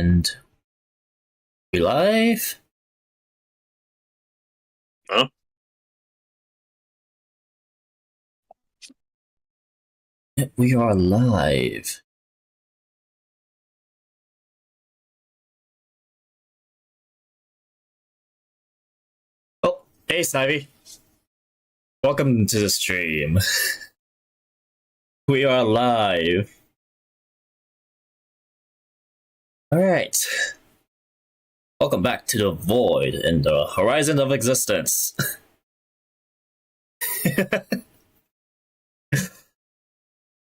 And we live? Huh? We are live. Oh, hey Snivy. Welcome to the stream. We are live. Alright. Welcome back to the void and the horizon of existence.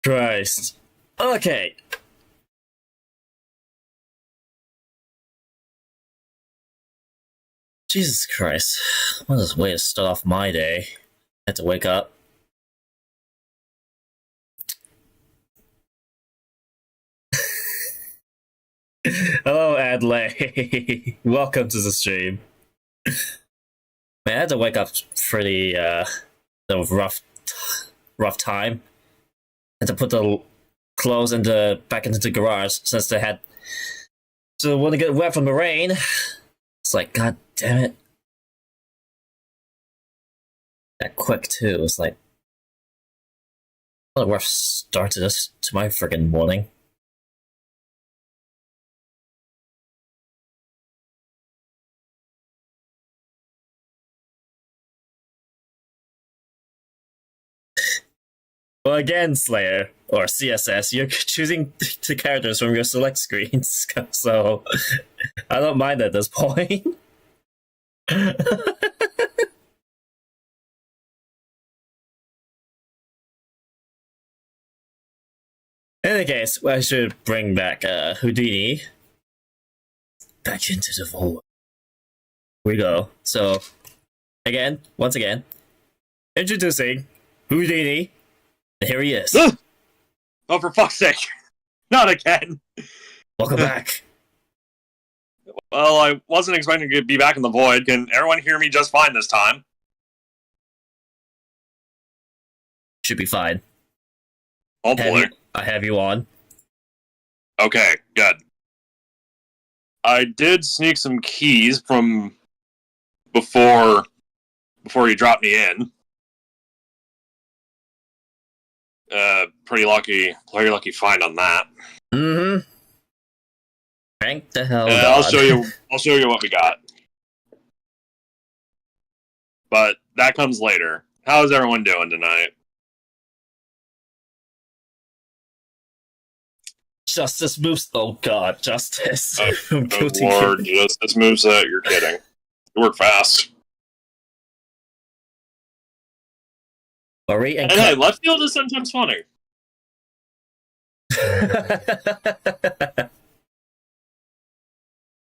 Christ. Okay. Jesus Christ. What a way to start off my day. I had to wake up. Hello, Adley. Welcome to the stream. Man, I had to wake up pretty the rough time. Had to put the clothes back into the garage since they had to want to get wet from the rain. It's like, god damn it. That quick too. It's like, what a rough start to my freaking morning. Well, again, Slayer, or CSS, you're choosing the characters from your select screens, so I don't mind at this point. In any case, I should bring back Houdini back into the vault. Here we go. So, once again, introducing Houdini. And here he is. Oh, for fuck's sake. Not again. Welcome back. Well, I wasn't expecting to be back in the void. Can everyone hear me just fine this time? Should be fine. Hopefully. I have you on. Okay, good. I did sneak some keys from before you dropped me in. Pretty lucky find on that. Mm-hmm. Thank the hell God. I'll show you what we got. But that comes later. How's everyone doing tonight? Justice moves. Oh God, Justice. Oh Lord, Justice moveset. You're kidding. You work fast. Marie and hey, left field is sometimes funny. I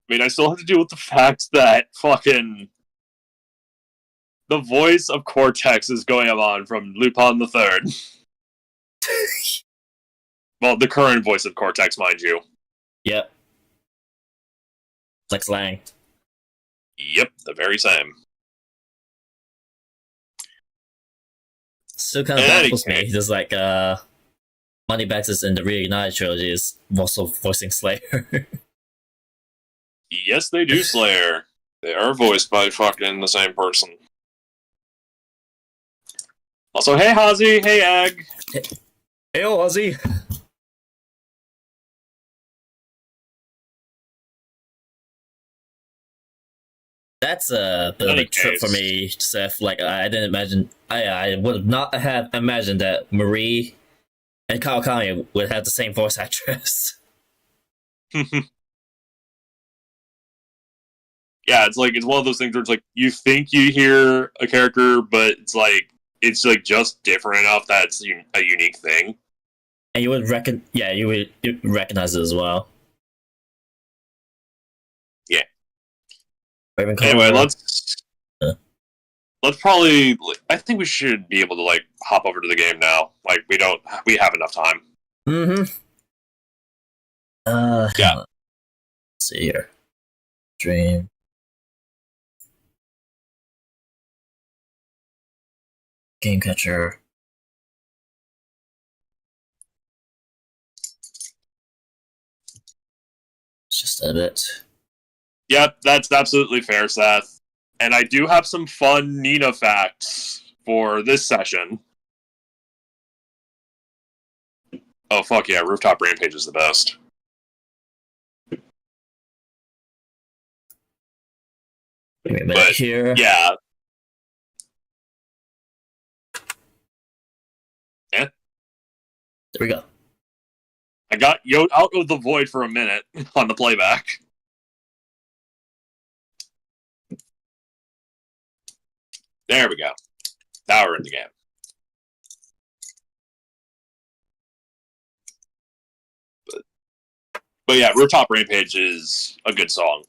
mean, I still have to deal with the fact that fucking the voice of Cortex is going on from Lupin the Third. Well, the current voice of Cortex, mind you. Yep. Flex Lang. Yep, the very same. Still kind of baffles me. There's like Moneybags is in the Reignited trilogy is also voicing Slayer. Yes, they do, Slayer. They are voiced by fucking the same person. Also, hey Hazy, hey Egg. Hey, Ozzy. That's a bit of a trip for me, Seth. Like, I didn't imagine. I would not have imagined that Marie and Kawakami would have the same voice actress. Yeah, it's one of those things where it's like you think you hear a character, but it's like just different enough that it's a unique thing. And you would recognize it as well. Yeah. Anyway, let's probably. I think we should be able to like hop over to the game now. Like we have enough time. Mm-hmm. Yeah. Let's see here. Dream. Game catcher. Just a bit. Yep, that's absolutely fair, Seth. And I do have some fun Nina facts for this session. Oh, fuck yeah, Rooftop Rampage is the best. Give me a minute here. Yeah. There we go. I got Yote out of the void for a minute on the playback. There we go. Now we're in the game. But yeah, Rooftop Rampage is a good song.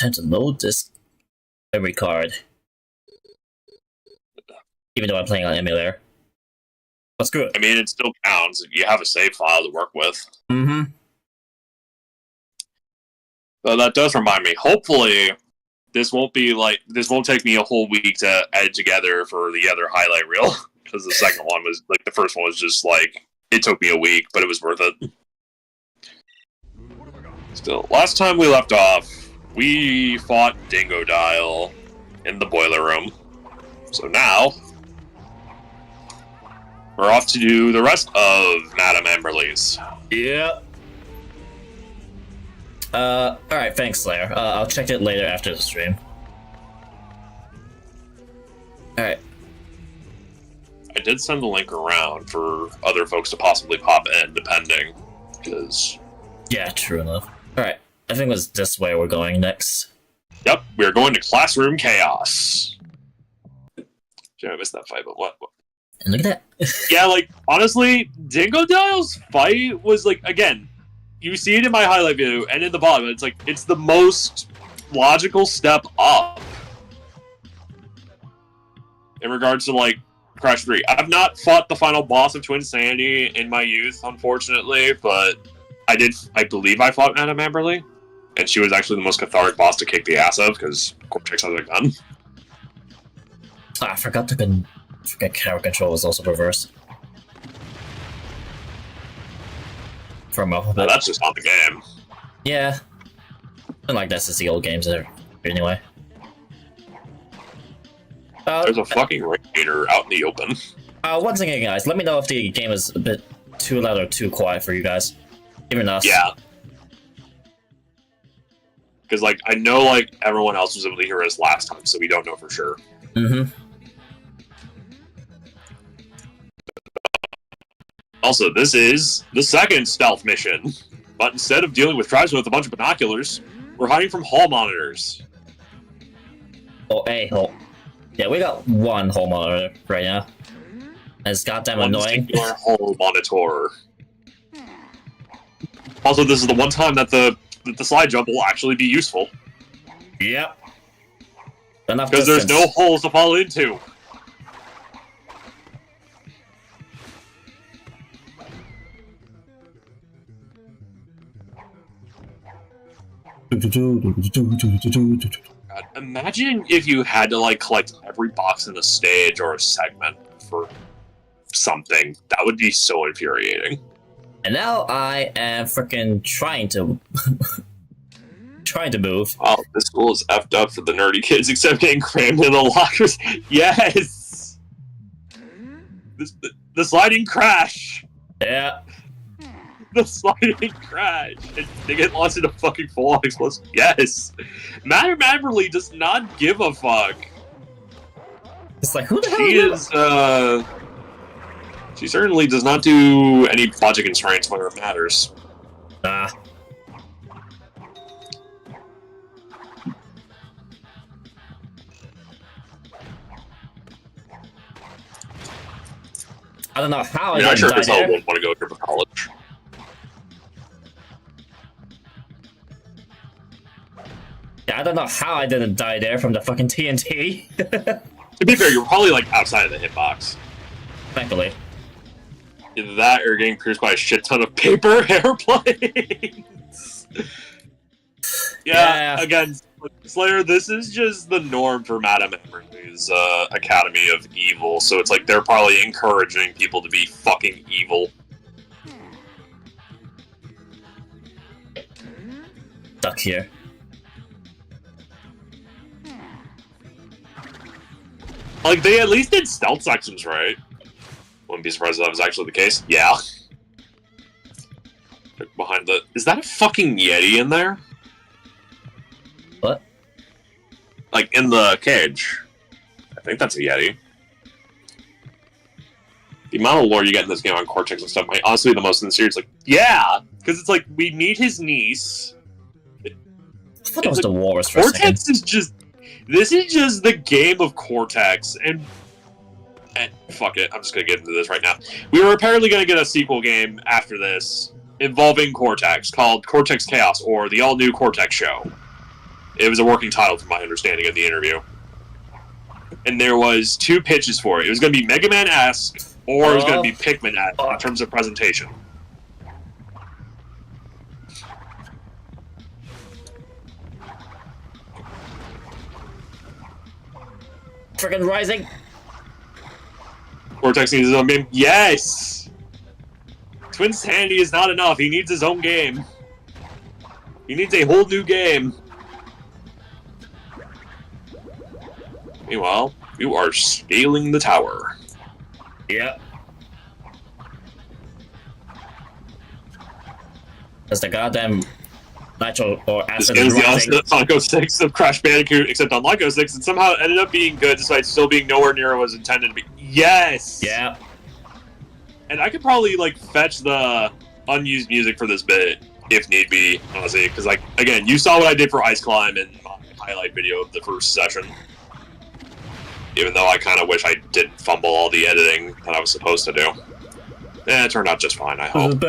Time to load this memory card. Even though I'm playing on emulator. That's good. I mean, it still counts. You have a save file to work with. Mm-hmm. So that does remind me. Hopefully, this won't take me a whole week to edit together for the other highlight reel. Because the second one was, like, the first one was just, like, it took me a week, but it was worth it. Still, last time we left off, we fought Dingodile in the boiler room. So now, we're off to do the rest of Madame Amberly's. Yeah. Alright, thanks, Slayer. I'll check it later after the stream. Alright. I did send the link around for other folks to possibly pop in, depending, because... Yeah, true enough. Alright, I think it's this way we're going next. Yep, we're going to Classroom Chaos. I missed that fight, but what? And look at that. Yeah, like, honestly, Dingodile's fight was, like, again, you see it in my highlight video and in the bottom, it's like, it's the most logical step up in regards to, like, Crash 3. I've not fought the final boss of Twinsanity in my youth, unfortunately, but I believe I fought Madame Amberly, and she was actually the most cathartic boss to kick the ass of, because Cortex has a gun. I forgot camera control was also reversed. For a moment. No, that's just not the game. Yeah. I like that since the old games anyway. There's a fucking radiator out in the open. Once again, guys, let me know if the game is a bit too loud or too quiet for you guys. Even us. Yeah. Because, like, I know, like, everyone else was able to hear us last time, so we don't know for sure. Mm-hmm. Also, this is the second stealth mission. But instead of dealing with tribesmen with a bunch of binoculars, we're hiding from hall monitors. Oh, a hole. Yeah, we got one hole monitor right now. And it's goddamn annoying. One hall monitor. Also, this is the one time that the slide jump will actually be useful. Yep. Enough because there's no holes to fall into. God, imagine if you had to, like, collect every box in a stage or a segment for something. That would be so infuriating. And now I am freaking trying to move. Oh, this school is effed up for the nerdy kids, except getting crammed in the lockers. Yes! The sliding crash! Yeah. The sliding crash! And they get lost in a fucking full-on explosion. Yes! Madame Amberly does not give a fuck. It's like, who the hell is, she certainly does not do any logic constraints where it matters. Ah. I don't know how I sure died as hell there. won't want to go here for college. Yeah, I don't know how I didn't die there from the fucking TNT. To be fair, you're probably, like, outside of the hitbox. Thankfully. Either that or getting pierced by a shit ton of paper airplanes. Yeah, again, Slayer, this is just the norm for Madame Amberly's Academy of Evil, so it's like they're probably encouraging people to be fucking evil. duck here. Like, they at least did stealth sections, right? Wouldn't be surprised if that was actually the case. Yeah. Look behind the... Is that a fucking Yeti in there? What? Like, in the cage. I think that's a Yeti. The amount of lore you get in this game on Cortex and stuff might honestly be the most sincere. It's like, yeah! Because it's like, we meet his niece. I thought it was the Wars for Cortex is just... This is just the game of Cortex, and fuck it, I'm just gonna get into this right now. We were apparently gonna get a sequel game after this, involving Cortex, called Cortex Chaos, or the all-new Cortex Show. It was a working title from my understanding of the interview. And there was 2 pitches for it. It was gonna be Mega Man-esque, or it was gonna be Pikmin-esque in terms of presentation. Friggin' Rising! Cortex needs his own game. Yes! Twinsanity is not enough. He needs his own game. He needs a whole new game. Meanwhile, you are scaling the tower. Yep. That's the goddamn nitro or acid. This game is the opposite on Lyco 6 of Crash Bandicoot, except on Lyco 6, and somehow it ended up being good despite still being nowhere near what was intended to be. Yes! Yeah. And I could probably, like, fetch the unused music for this bit, if need be, honestly, because, like, again, you saw what I did for Ice Climb in my highlight video of the first session. Even though I kind of wish I didn't fumble all the editing that I was supposed to do. It turned out just fine, I hope.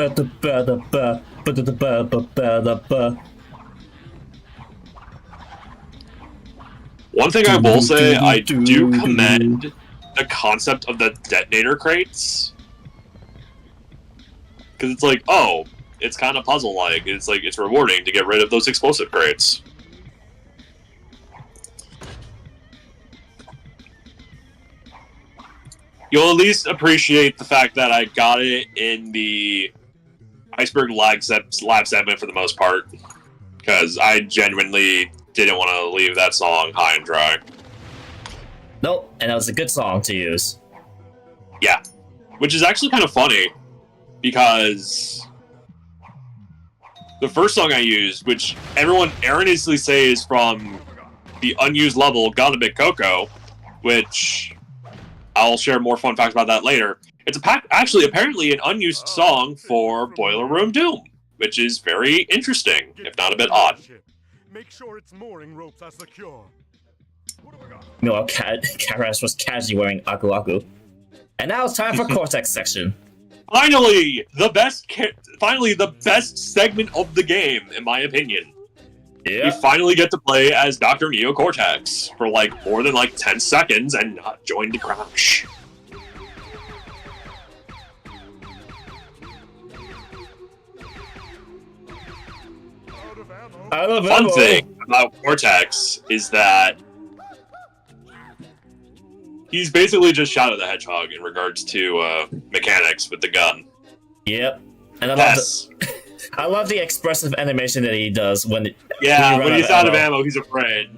One thing I will say, I do commend the concept of the detonator crates. Because it's like, oh, it's kind of puzzle-like. It's like, it's rewarding to get rid of those explosive crates. You'll at least appreciate the fact that I got it in the Iceberg Lab segment for the most part. Because I genuinely didn't want to leave that song high and dry. Nope, and that was a good song to use. Yeah. Which is actually kind of funny, because the first song I used, which everyone erroneously says from the unused level, Gone a Bit Coco, which I'll share more fun facts about that later. It's actually apparently an unused song for Boiler Room Doom, which is very interesting, if not a bit odd. Make sure its mooring ropes are secure. Meanwhile, Karas was casually wearing Aku Aku. And now it's time for Cortex section. Finally, the best segment of the game, in my opinion. Yeah. You finally get to play as Dr. Neo Cortex for like more than like 10 seconds and not join the crash. Fun thing about Cortex is that he's basically just Shadow the Hedgehog in regards to mechanics with the gun. Yep. And I Yes. love the expressive animation that he does when when he's out of ammo, he's afraid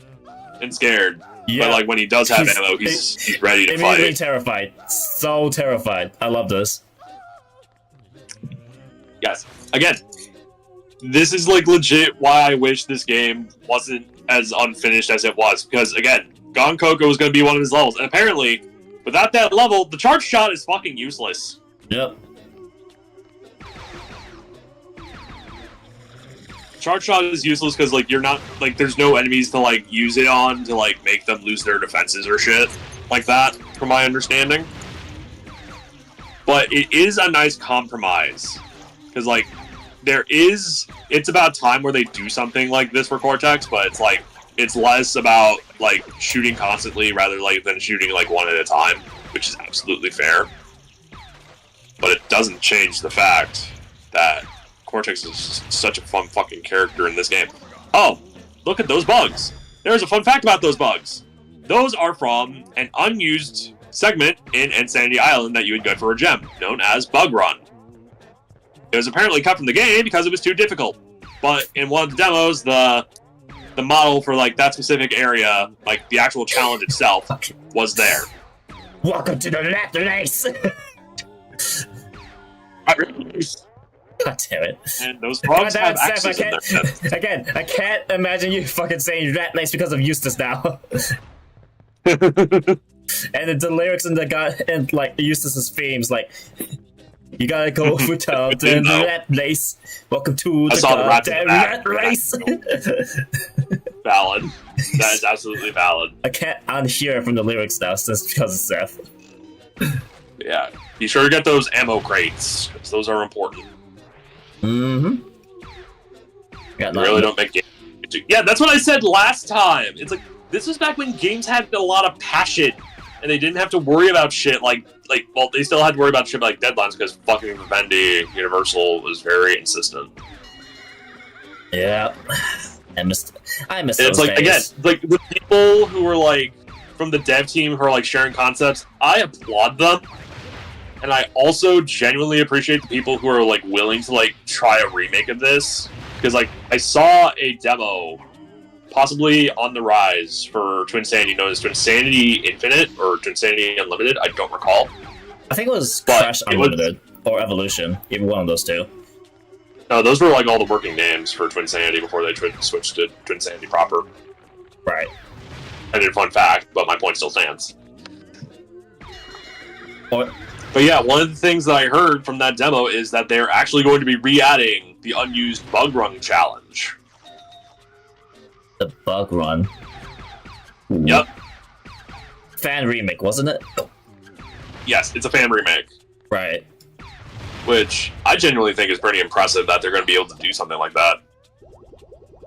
and scared. Yeah. But like when he does have ammo, he's ready to immediately fight. terrified. So terrified. I love this. Yes. Again, this is like legit why I wish this game wasn't as unfinished as it was. Because again, Gon Coco was going to be one of his levels, and apparently, without that level, the charge shot is fucking useless. Yep. Charge shot is useless because like you're not like there's no enemies to like use it on to like make them lose their defenses or shit like that, from my understanding. But it is a nice compromise because like it's about time where they do something like this for Cortex, but it's like it's less about like shooting constantly rather like than shooting like one at a time, which is absolutely fair. But it doesn't change the fact that Cortex is such a fun fucking character in this game. Oh, look at those bugs. There's a fun fact about those bugs. Those are from an unused segment in Insanity Island that you would get for a gem, known as Bug Run. It was apparently cut from the game because it was too difficult. But in one of the demos, the model for like that specific area, like the actual challenge itself, was there. Welcome to the rat race. God damn it! And those frogs have Seth, axes in their heads. Again, I can't imagine you fucking saying rat race because of Eustace now. And the lyrics in the guy and like Eustace's themes, like you gotta go without the rat race. Welcome to the goddamn rat race. Valid. That is absolutely valid. I can't unhear from the lyrics now, just because of Seth. Yeah, be sure to get those ammo crates because those are important. Mm-hmm. Really don't make games. Yeah, that's what I said last time. It's like this was back when games had a lot of passion. And they didn't have to worry about shit well, they still had to worry about shit like deadlines because fucking Vivendi Universal was very insistent. Yeah, I miss. It's like days. Again, like the people who were like from the dev team who are like sharing concepts. I applaud them, and I also genuinely appreciate the people who are like willing to like try a remake of this because like I saw a demo. Possibly on the rise for Twinsanity, known as Twinsanity Infinite or Twinsanity Unlimited. I don't recall. I think it was Crash Unlimited or Evolution. Either one of those two. No, those were like all the working names for Twinsanity before they switched to Twinsanity proper. Right. I did a fun fact, but my point still stands. What? But yeah, one of the things that I heard from that demo is that they're actually going to be re-adding the unused bug run challenge. The bug run. Ooh. Yep. Fan remake, wasn't it? Yes, it's a fan remake. Right. Which I genuinely think is pretty impressive that they're going to be able to do something like that.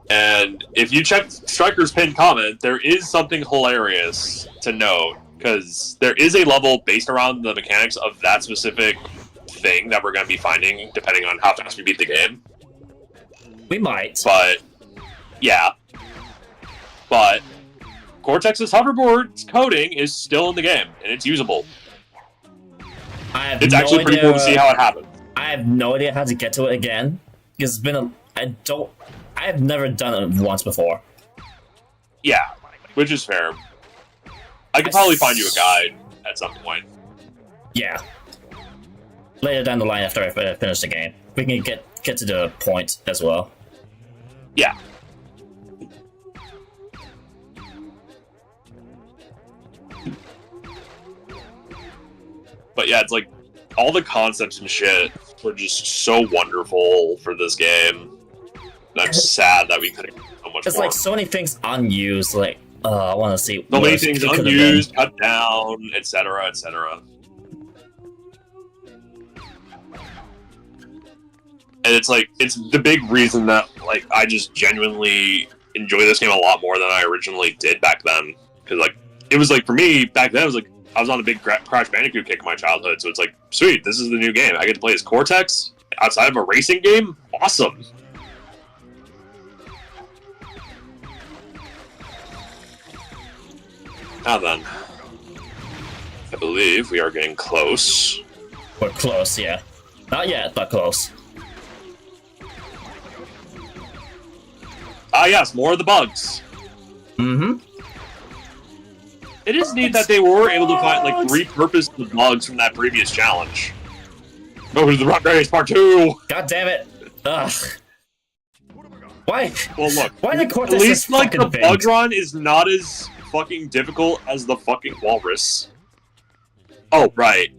And if you check Striker's pinned comment, there is something hilarious to note, because there is a level based around the mechanics of that specific thing that we're going to be finding, depending on how fast we beat the game. We might. But, yeah. But Cortex's hoverboard coding is still in the game, and it's usable. It's actually pretty cool to see how it happens. I have no idea how to get to it again, because it's been I've never done it once before. Yeah, which is fair. I could probably find you a guide at some point. Yeah. Later down the line after I finish the game. We can get to the point as well. Yeah. But yeah, it's like all the concepts and shit were just so wonderful for this game. And I'm sad that we couldn't get so much It's more. like so many things unused, like I want to see so many things unused, cut down, etc., etc. And it's like, it's the big reason that like I just genuinely enjoy this game a lot more than I originally did back then. Because like, it was like, for me, back then, it was like, I was on a big Crash Bandicoot kick in my childhood, so it's like, sweet, this is the new game. I get to play as Cortex outside of a racing game? Awesome. Now then, I believe we are getting close. We're close, yeah. Not yet, but close. Ah yes, more of the bugs. Mm-hmm. It is neat that they were able to find, like, repurpose the bugs from that previous challenge. Go to the Rock Race Part 2! God damn it! Ugh. Why? Well, look. Why the Cortex at least, like, the big? bug run is not as fucking difficult as the fucking walrus. Oh, right.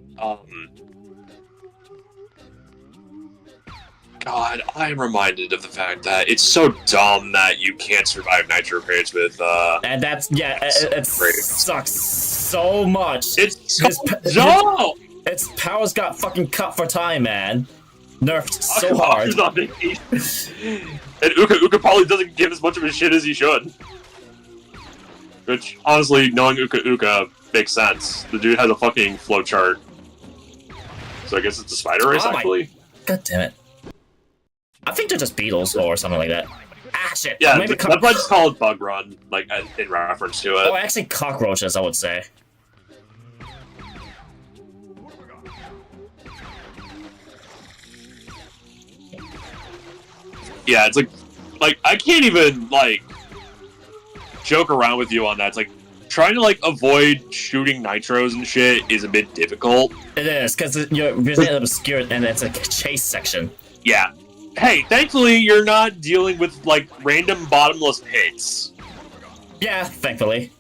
God, I am reminded of the fact that it's so dumb that you can't survive nitro crates with, And that's, yeah, it sucks so much. It's so dumb! Its powers got fucking cut for time, man. Nerfed so hard. And Uka probably doesn't give as much of a shit as he should. Which, honestly, knowing Uka makes sense. The dude has a fucking flowchart. So I guess it's a spider race, actually? God damn it. I think they're just beetles or something like that. Ah, shit. Yeah, maybe that's why I just call it Bug Run, like, in reference to it. Oh, actually cockroaches, I would say. Yeah, it's like, like, I can't even, like, joke around with you on that. It's like, trying to, like, avoid shooting nitros and shit is a bit difficult. It is, because you're really obscured and it's a chase section. Yeah. Hey, thankfully, you're not dealing with, like, random bottomless pits. Yeah, thankfully.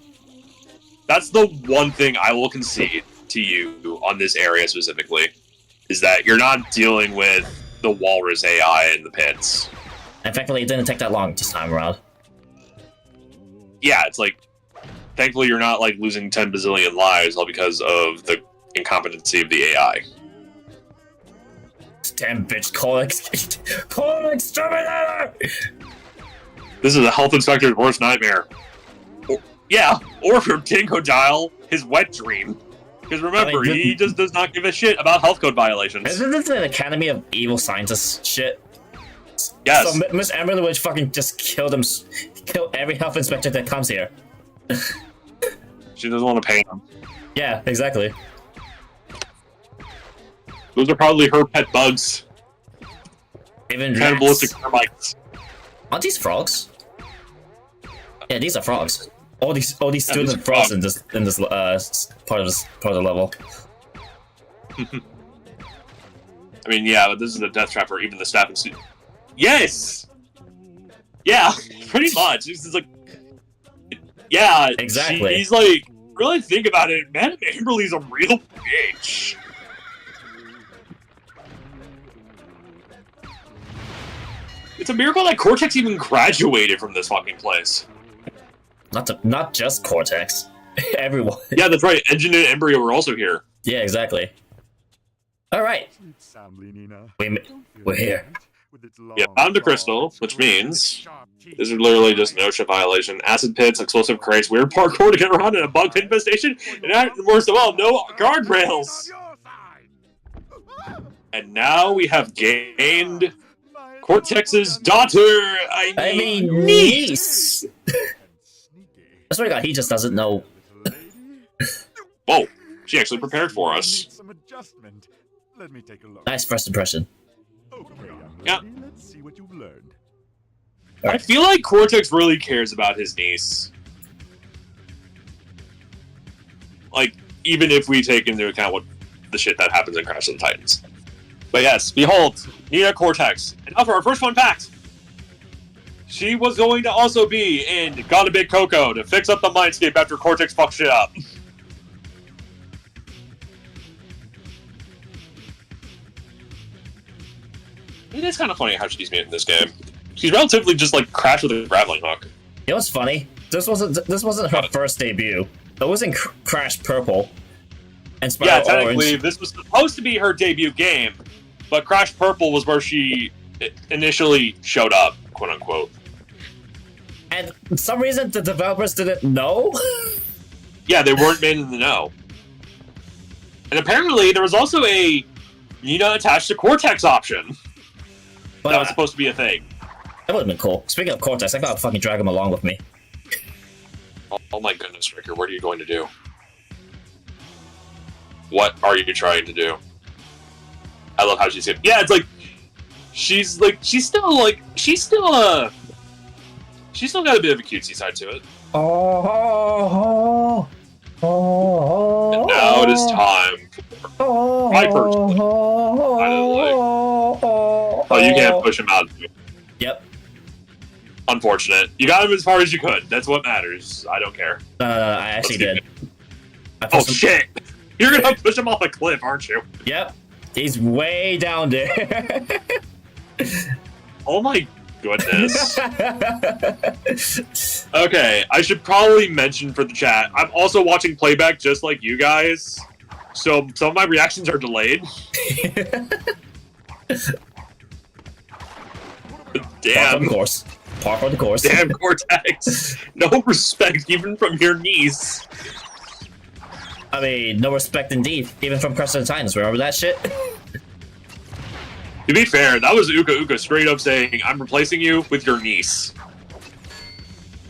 That's the one thing I will concede to you on this area specifically, is that you're not dealing with the walrus AI in the pits. And thankfully, it didn't take that long this time around. Yeah, it's like, thankfully you're not, like, losing 10 bazillion lives all because of the incompetency of the AI. Damn bitch, Colin Exterminator! This is a health inspector's worst nightmare. Or for Dingodile, his wet dream. Because remember, he just does not give a shit about health code violations. Isn't this an Academy of Evil Scientists shit? Yes. So Miss Amberly would fucking just kill every health inspector that comes here. She doesn't want to pay them. Yeah, exactly. Those are probably her pet bugs. Even cannibalistic termites. Aren't these frogs? Yeah, these are frogs. All these student frogs in this part of the level. I mean, yeah, but this is a death trap for even the staff and students. Yes. Yeah, pretty much. This is like, yeah, exactly. He's like, really think about it. Madame Amberly's a real bitch. It's a miracle that Cortex even graduated from this fucking place. Not just Cortex. Everyone. Yeah, that's right. Engine and Embryo were also here. Yeah, exactly. Alright. We're here. Yeah, found a crystal, which means this is literally just an OSHA violation. Acid pits, explosive crates, weird parkour to get around in a bug infestation, and worst of all, no guardrails! And now we have gained Cortex's daughter! I mean niece! I swear to God, he just doesn't know. Whoa, she actually prepared for us. Let me take a look. Nice first impression. Yeah. Let's see what you've learned. I feel like Cortex really cares about his niece. Like, even if we take into account what the shit that happens in Crash of the Titans. But yes, behold, Nina Cortex. And now for our first fun fact. She was going to also be in Got a Big Coco to fix up the mindscape after Cortex fucked shit up. It is kind of funny how she's made in this game. She's relatively just like Crash with a grappling hook. You know what's funny? This wasn't her first debut. It was in Crash Purple. And Spiral technically, Orange. this was supposed to be her debut game, but Crash Purple was where she initially showed up, quote unquote. And for some reason, the developers didn't know? Yeah, they weren't made in the know. And apparently, there was also a Nina attached to Cortex option. But that was supposed to be a thing. That would have been cool. Speaking of Cortex, I gotta fucking drag him along with me. Oh my goodness, Ricker, what are you going to do? What are you trying to do? I love how she's here. Yeah, it's like she's still got a bit of a cutesy side to it. And now it is time for my person. Oh, you can't push him out. Yep. Unfortunate. You got him as far as you could. That's what matters. I don't care. I actually did. Oh shit! You're gonna push him off a cliff, aren't you? Yep. He's way down there. Oh my goodness. Okay, I should probably mention for the chat, I'm also watching playback just like you guys, so some of my reactions are delayed. Damn. Par for the course. Damn, Cortex. No respect, even from your niece. I mean, no respect indeed, even from Crash of the Titans. Remember that shit? To be fair, that was Uka Uka straight up saying, I'm replacing you with your niece.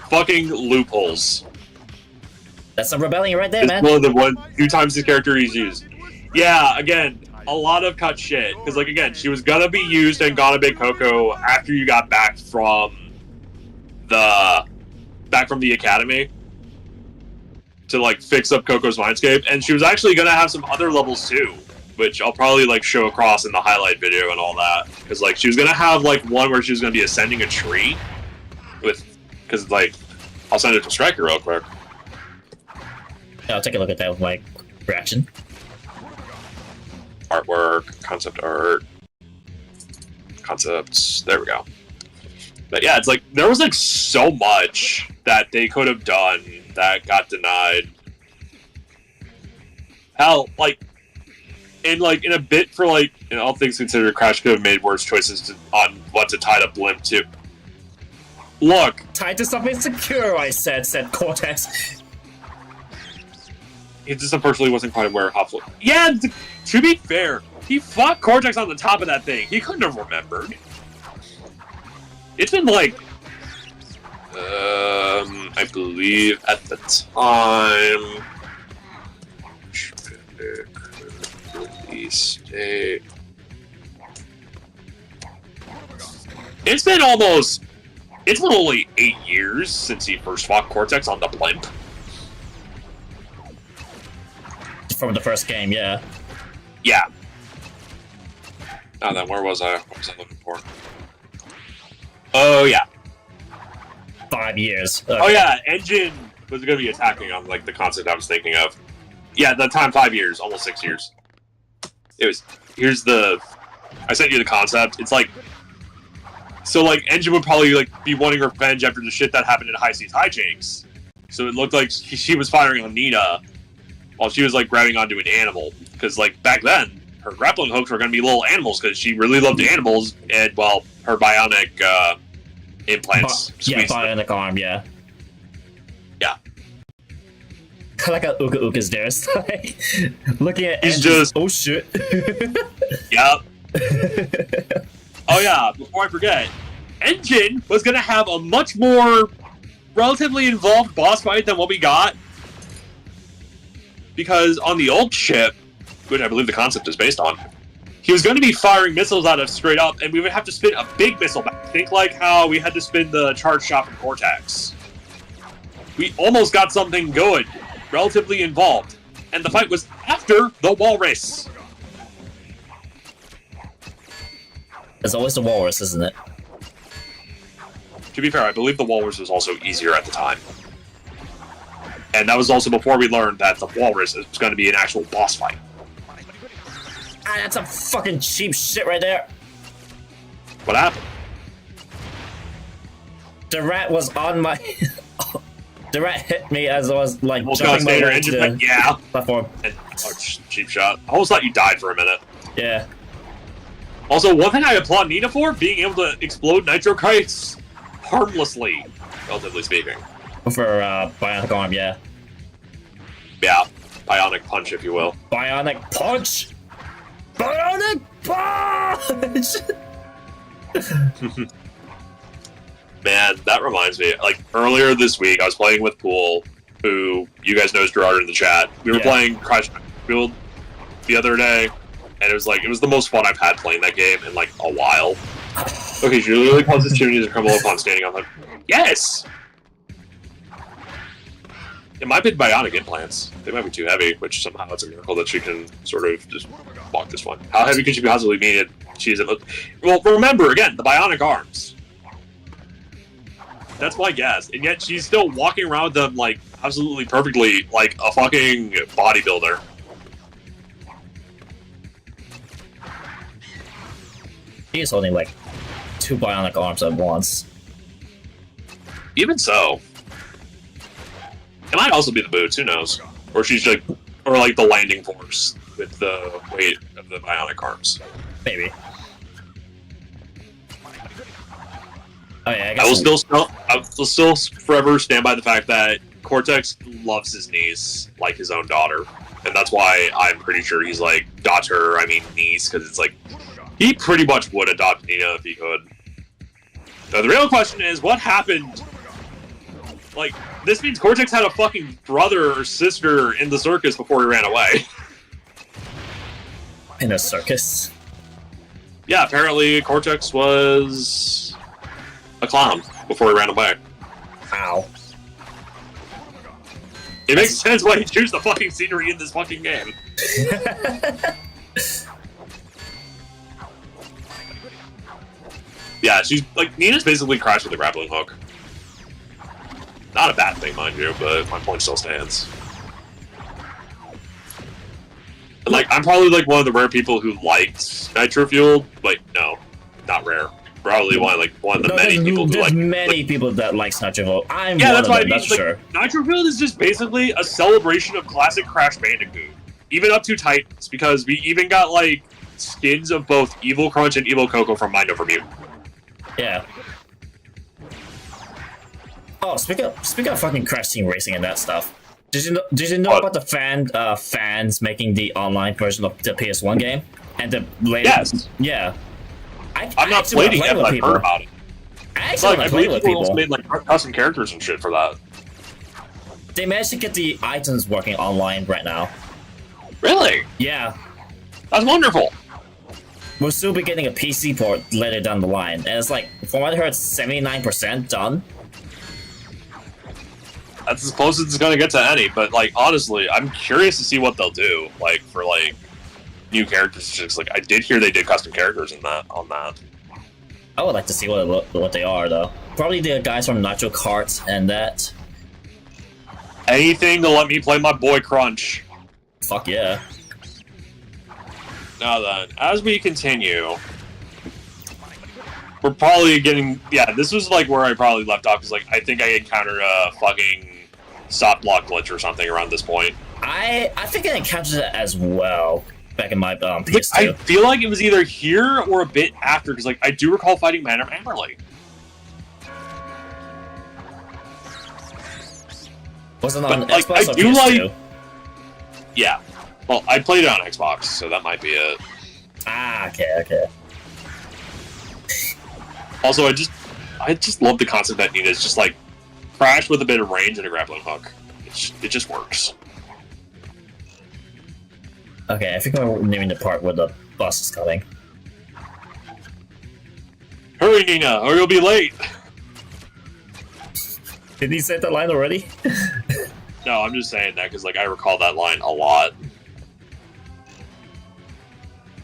Fucking loopholes. That's a rebellion right there, It's man. one of the two times his character he's used. Yeah, again, a lot of cut shit. Because, like, again, she was gonna be used in Gonna Big Coco after you got back from back from the academy to like fix up Coco's Mindscape, and she was actually gonna have some other levels too, which I'll probably like show across in the highlight video and all that. Because like she was gonna have like one where she was gonna be ascending a tree because like I'll send it to Striker real quick. Yeah, I'll take a look at that with my reaction. Artwork, concept art, concepts. There we go. But yeah, it's like there was like so much that they could have done that got denied. Hell, like in a bit for like in all things considered, Crash could have made worse choices on what to tie to Blimp to. Look, tied to something secure, I said Cortex. he just unfortunately wasn't quite aware of how. Yeah, to be fair, he fought Cortex on the top of that thing. He couldn't have remembered. It's been like, I believe at the time, release date. It's been only 8 years since he first fought Cortex on the Blimp. From the first game, yeah. Yeah. Now then, where was I? What was I looking for? Oh, yeah. 5 years. Okay. Oh, yeah, Engine was going to be attacking on, like, the concept I was thinking of. Yeah, at that time, 5 years, almost 6 years. It was, I sent you the concept. It's like, so, like, Engine would probably, like, be wanting revenge after the shit that happened in High Seas Hijinks. So it looked like she was firing on Nina while she was, like, grabbing onto an animal. Because, like, back then, her grappling hooks were going to be little animals because she really loved animals, and, well, her bionic, implants. Yeah, bionic arm, yeah. Yeah. I like how Uka Uka's there. It's like, looking at He's Engine, just... oh shit. Yep. Oh yeah, before I forget, Engine was gonna have a much more relatively involved boss fight than what we got. Because on the old ship, which I believe the concept is based on, he was going to be firing missiles out of straight up, and we would have to spin a big missile back. Think like how we had to spin the charge shot from Cortex. We almost got something good, relatively involved, and the fight was after the Walrus. It's always the Walrus, isn't it? To be fair, I believe the Walrus was also easier at the time. And that was also before we learned that the Walrus is going to be an actual boss fight. Ah, that's some fucking cheap shit right there. What happened? The rat was on my... The rat hit me as I was, like, Almost jumping my got way to the engine, yeah. platform. And, cheap shot. I almost thought you died for a minute. Yeah. Also, one thing I applaud Nina for, being able to explode nitro kites harmlessly, relatively speaking. For bionic arm, yeah. Yeah, bionic punch, if you will. Bionic punch! Bionic punch! Man, that reminds me. Like, earlier this week, I was playing with Pool, who you guys know is Gerard in the chat. We were playing Crash Bandicoot the other day, and it was the most fun I've had playing that game in, like, a while. Okay, so you really cause this tune to crumble upon standing on them. Yes! It might be bionic implants. They might be too heavy, which somehow it's a miracle that she can sort of just walk this one. How heavy could she possibly be that she's... Well, remember, again, the bionic arms. That's my guess. And yet she's still walking around with them, like, absolutely perfectly, like a fucking bodybuilder. He's holding, like, 2 bionic arms at once. Even so. It might also be the boots, who knows? Or she's like, or like the landing force with the weight of the bionic arms. Maybe. Oh yeah, I guess I will still forever stand by the fact that Cortex loves his niece like his own daughter. And that's why I'm pretty sure he's like, niece, because it's like, he pretty much would adopt Nina if he could. So the real question is, what happened? Like, this means Cortex had a fucking brother or sister in the circus before he ran away. In a circus? Yeah, apparently Cortex was a clown before he ran away. Ow. It makes sense why you choose the fucking scenery in this fucking game. Yeah, she's like Nina's basically crashed with a grappling hook. Not a bad thing, mind you, but my point still stands. And, like, I'm probably like one of the rare people who liked Nitro Fueled. Like, no, not rare. Probably one of the many people who there's like. many people that likes Nitro Fueled. I'm Yeah, one that's of why them, I mean, that's like, sure. Nitro Fueled is just basically a celebration of classic Crash Bandicoot, even up to Titans, because we even got like skins of both Evil Crunch and Evil Coco from Mind Over Mutant. Yeah. Oh, speaking of fucking Crash Team Racing and that stuff, did you know What? about the fans making the online version of the PS1 game and the latest? Yes. Yeah. I'm not actually wanna playing play it, with but I've people. heard about it. I It's actually like, want I to play believe with people almost people. made like custom characters and shit for that. They managed to get the items working online right now. Really? Yeah. That's wonderful. We'll still be getting a PC port later down the line, and it's like, from what I heard, 79% done. That's as close as it's gonna get to any, but like honestly, I'm curious to see what they'll do. Like for like new characters, just like I did hear they did custom characters in that on that. I would like to see what they are, though. Probably the guys from Nitro Kart and that. Anything to let me play my boy Crunch. Fuck yeah. Now then, as we continue, we're probably getting this was like where I probably left off because like I think I encountered a fucking soft block glitch or something around this point. I think I encountered it as well back in my Like, PS2. I feel like it was either here or a bit after because like I do recall fighting Madame Amberley. Was it on But, like, Xbox I or do PS2? Yeah. Well, I played it on Xbox, so that might be it. Ah, okay. Also, I just love the concept that Nina's just like crash with a bit of range and a grappling hook. It just works. Okay, I think we're nearing the part where the bus is coming. Hurry, Nina, or you'll be late. Did he say that line already? No, I'm just saying that because like I recall that line a lot.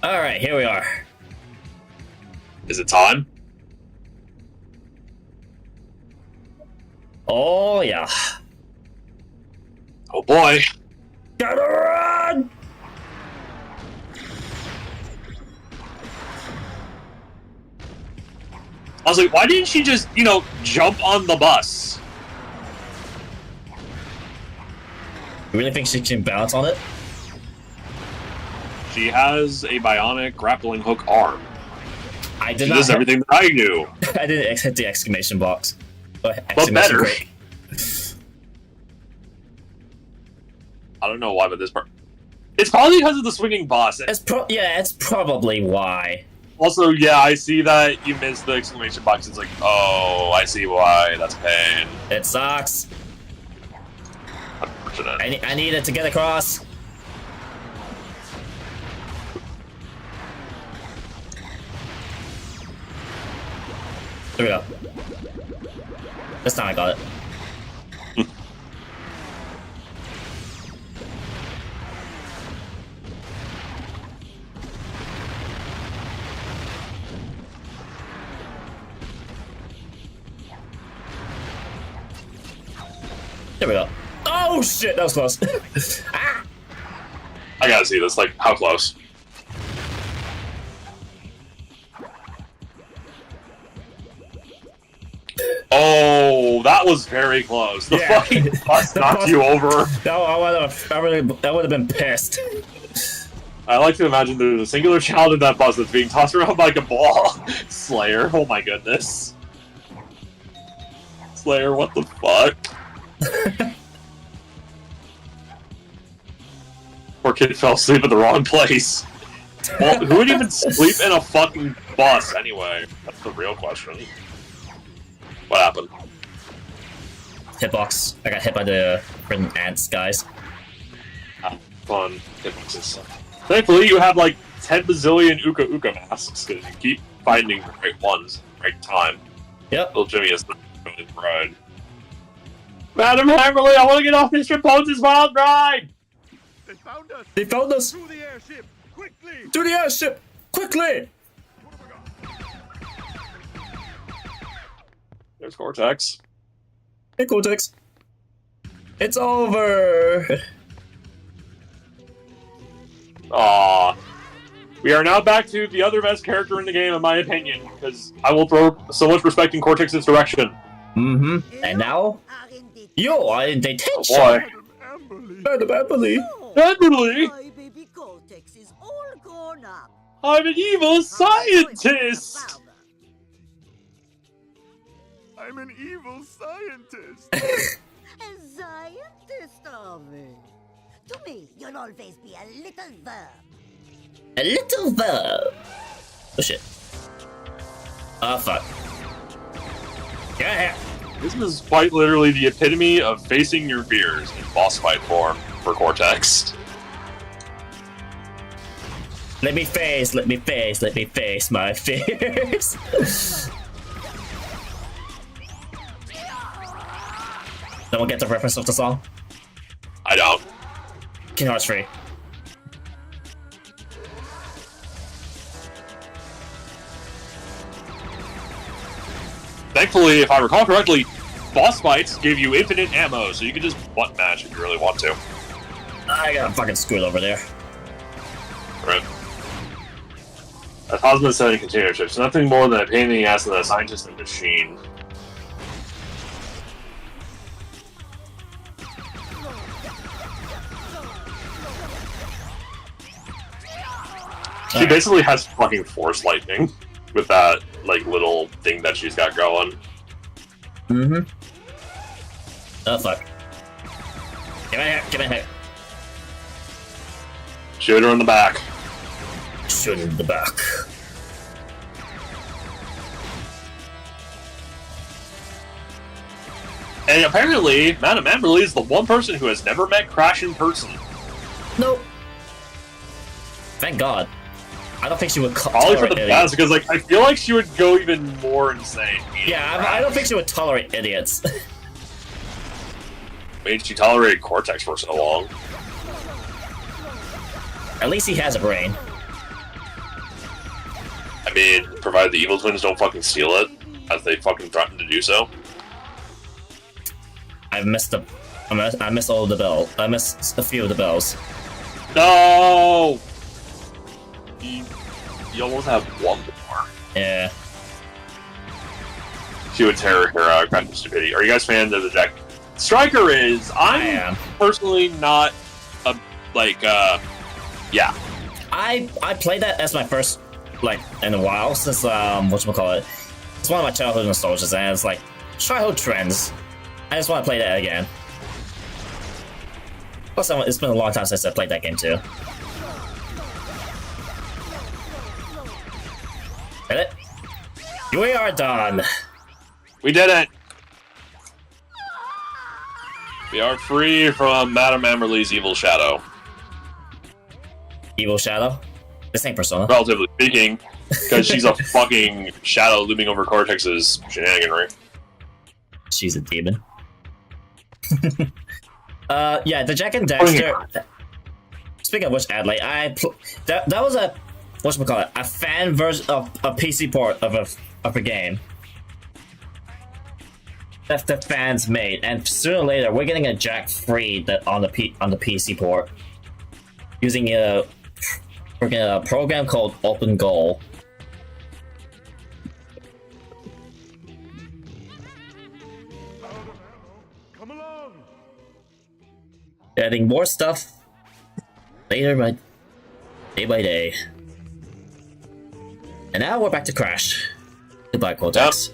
Alright, here we are. Is it time? Oh, yeah. Oh boy. Gotta run! I was like, why didn't she just, jump on the bus? You really think she can bounce on it? She has a bionic grappling hook arm. I did She not does hit- everything that I do. I didn't hit the exclamation box. But Exclamation better. break. I don't know why, but this part. It's probably because of the swinging boss. It's probably why. Also, yeah, I see that you missed the exclamation box. It's like, oh, I see why. That's pain. It sucks. Unfortunate. I needed to get across. There we go. This time I got it. There we go. Oh shit, that was close. Ah! I gotta see this. Like, how close? Oh, that was very close. The Yeah. fucking bus The knocked bus- you over. I would have been pissed. I like to imagine there's a singular child in that bus that's being tossed around like a ball. Slayer, oh my goodness. Slayer, what the fuck? Poor kid fell asleep at the wrong place. Well, who would even sleep in a fucking bus anyway? That's the real question. What happened? Hitbox. I got hit by the freaking ants, guys. Fun. Hitboxes. Thankfully, you have like 10 bazillion Uka Uka masks because you keep finding the right ones, right time. Yep. Little Jimmy is the ride. Madam Hammerly, I want to get off Mr. Bones' wild ride! They found us! They found us! To the airship! Quickly! To the airship! Quickly! There's Cortex. Hey, Cortex. It's over! Aww. We are now back to the other best character in the game, in my opinion, because I will throw so much respect in Cortex's direction. Mm-hmm. And now, you are in detention! Oh boy. Madam Amberly! Amberly? My baby Cortex is all grown up. I'm an evil scientist! I'm an evil scientist! A scientist, are we? To me, you'll always be a little verb. A little verb! Oh shit. Oh fuck. Yeah. This is quite literally the epitome of facing your fears in boss fight form for Cortex. Let me face my fears. Someone get the reference of the song? I don't. Kingdom Hearts 3. Thankfully, if I recall correctly, boss fights give you infinite ammo, so you can just butt mash if you really want to. I got fucking screwed over there. Right. A Cosmo 70 container ship's nothing more than a pain in the ass than a scientist and machine. She basically has fucking force lightning with that like little thing that she's got going. Mm-hmm. Oh fuck. Get my head. Shoot her in the back. Shoot in the back. And apparently, Madame Amberly is the one person who has never met Crash in person. Nope. Thank God. I don't think she would Probably for tolerate the idiots. best, because like I feel like she would go even more insane. Yeah, I don't think she would tolerate idiots. I mean, she tolerated Cortex for so long. At least he has a brain. I mean, provided the evil twins don't fucking steal it, as they fucking threatened to do so. I missed all the bells. I missed a few of the bells. No! You almost have one more. Yeah. She would tear her hair out, kind of stupidity. Are you guys fans of the Jack? Striker is. I I'm am. personally not a yeah. I played that as my first, like, in a while since whatchamacallit. It's one of my childhood nostalgias, and it's like childhood trends. I just want to play that again. Plus, it's been a long time since I played that game too. Get it? We are done. We did it! We are free from Madame Amberly's evil shadow. Evil Shadow? This ain't Persona. Relatively speaking, because she's a fucking shadow looming over Cortex's shenaniganry. She's a demon. Yeah, the Jack and Daxter. Speaking of which, Adley, that was a whatchamacallit, a fan version of a PC port of a game that the fans made, and sooner or later we're getting a Jack free that on the PC port using a program called Open Goal. Come along! Adding more stuff later, by day by day. And now we're back to Crash. Goodbye, Cortex.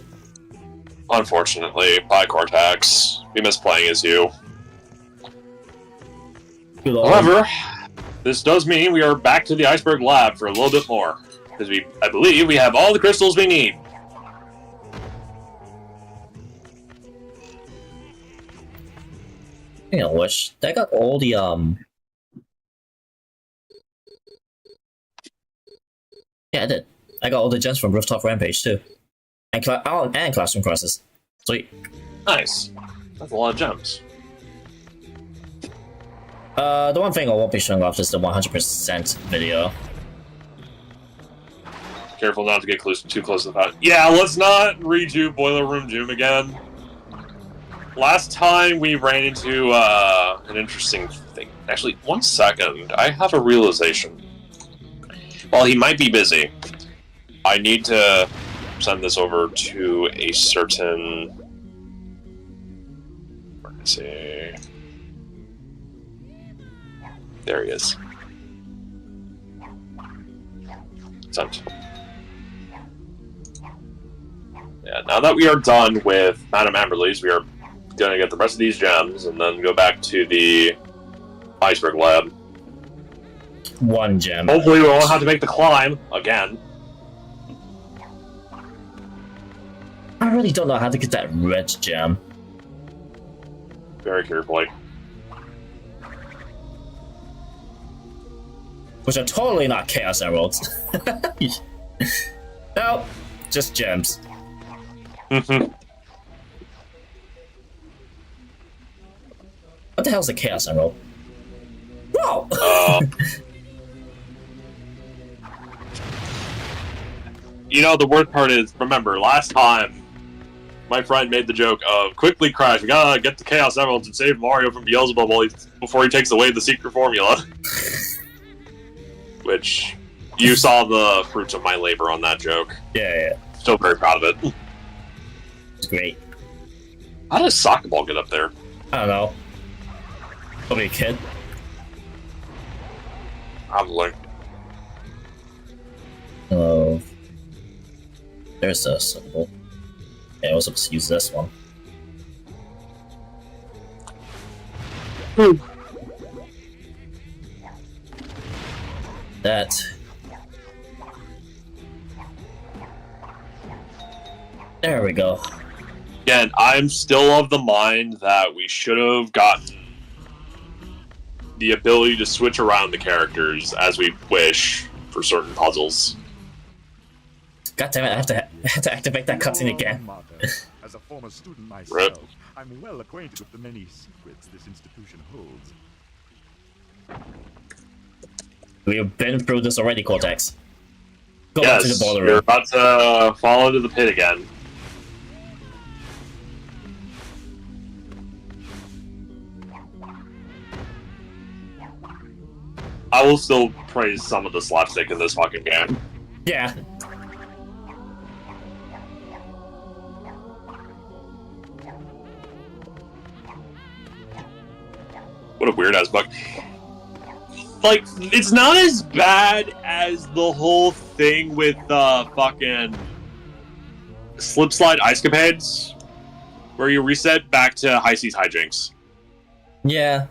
Yep. Unfortunately, bye Cortex. We miss playing as you. Good Lord. However, this does mean we are back to the Iceberg Lab for a little bit more. Because I believe we have all the crystals we need. Speaking of which, they got all the yeah, I did. I got all the gems from Rooftop Rampage too, and Classroom Crisis. Sweet. Nice. That's a lot of gems. The one thing I won't be showing off is the 100% video. Careful not to get too close to that. Yeah, let's not redo Boiler Room Doom again. Last time we ran into an interesting thing. Actually, 1 second. I have a realization. While he might be busy, I need to send this over to a certain... Where is he? There he is. Sent. Yeah, now that we are done with Madame Amberley's, we are gonna get the rest of these gems and then go back to the Iceberg Lab. 1 gem. Hopefully we won't have to make the climb again. I really don't know how to get that red gem. Very carefully. Which are totally not Chaos Emeralds. No, just gems. Mm-hmm. What the hell's a Chaos Emerald? Whoa! You know, the worst part is, remember, last time, my friend made the joke of, quickly Crash, we gotta get the Chaos Emeralds and save Mario from Beelzebub before he takes away the secret formula. Which, you saw the fruits of my labor on that joke. Yeah. Still very proud of it. It's great. How does Soccer Ball get up there? I don't know. Probably a kid. Probably. Oh. There's a symbol. Yeah, I was supposed to use this one. That. There we go. Again, I'm still of the mind that we should have gotten the ability to switch around the characters as we wish for certain puzzles. God damn it! I have to activate that cutscene again. As a former student myself, Rip. I'm well acquainted with the many secrets this institution holds. We've been through this already, Cortex. Go back to the boiler You're room. about to fall into the pit again. I will still praise some of the slapstick in this fucking game. Yeah. What a weird ass bug. Like, it's not as bad as the whole thing with fucking slip slide ice capades, where you reset back to high seas hijinks. Yeah.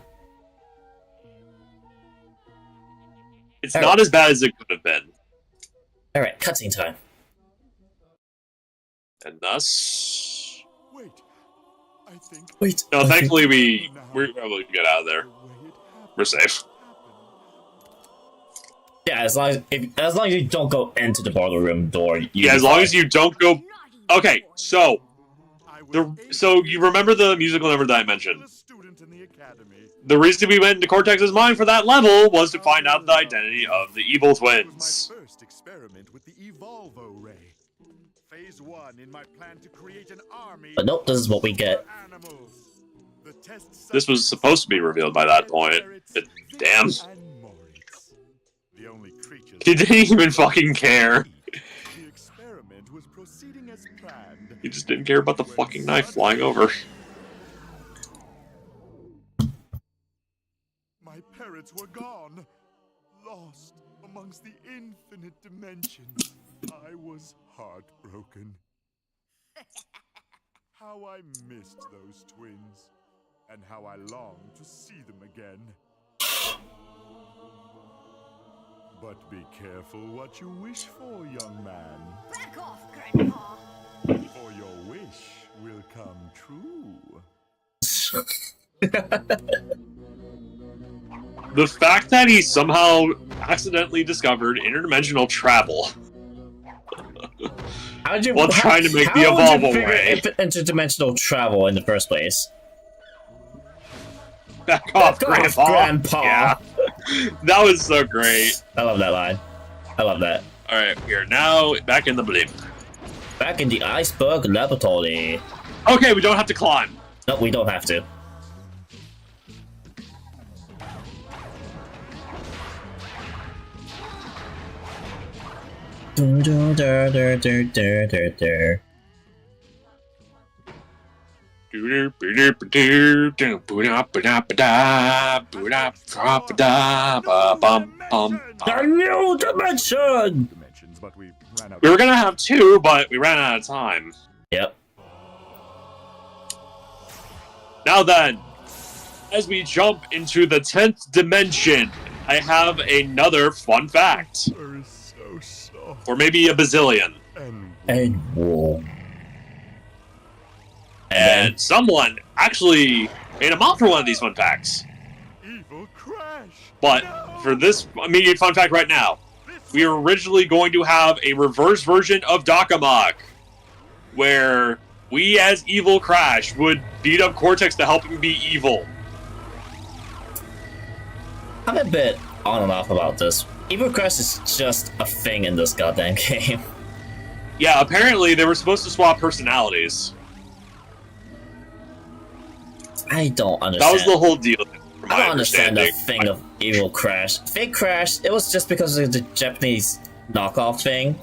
It's not as bad as it could have been. Alright, cutscene time. And thus... Wait, I think Wait. No, okay. thankfully we're able to get out of there. the way it happened. We're safe. Yeah, as long as you don't go into the boiler room door. Yeah, as long as you don't go... Okay, so... I was So you remember the musical number that I mentioned? a student in the academy. The reason we went into Cortex's mind for that level was to find out the identity of the evil It twins. was my first experiment with the Evolvo Ray. Phase 1 in my plan to create an army. But nope, this is what we get. of animals. The test This was supposed to be revealed by that point. But damn. and Moritz. The only creatures He didn't even fucking care. The experiment was proceeding as planned. He just didn't care about the fucking knife flying over. My parents were gone, lost amongst the infinite dimensions. I was heartbroken. How I missed those twins, and how I longed to see them again. But be careful what you wish for, young man, Back off, Grandpa. for your wish will come true. The fact that he somehow accidentally discovered interdimensional travel How'd you, while trying to make the how would you Evolvo figure Ray. interdimensional travel in the first place? Back off, Back off, Grandpa. Grandpa. Yeah. That was so great. I love that line. I love that. Alright, we are now back in the blimp. Back in the iceberg laboratory. Okay, we don't have to climb. No, we don't have to. A new dimension! Dimensions, but we ran out. We were gonna have two, but we ran out of time. Yep. Now then, as we jump into the 10th dimension, I have another fun fact. Fur is so soft Or maybe a bazillion. and And warm. And someone actually made a mod for one of these fun facts. evil crash. But No! for this immediate fun fact right now, we were originally going to have a reverse version of Dakamok, where we as Evil Crash would beat up Cortex to help him be evil. I'm a bit on and off about this. Evil Crash is just a thing in this goddamn game. Yeah, apparently they were supposed to swap personalities. I don't That understand. was the whole deal, from I my don't understand the understanding. thing of Evil Crash. Fake Crash, it was just because of the Japanese knockoff thing.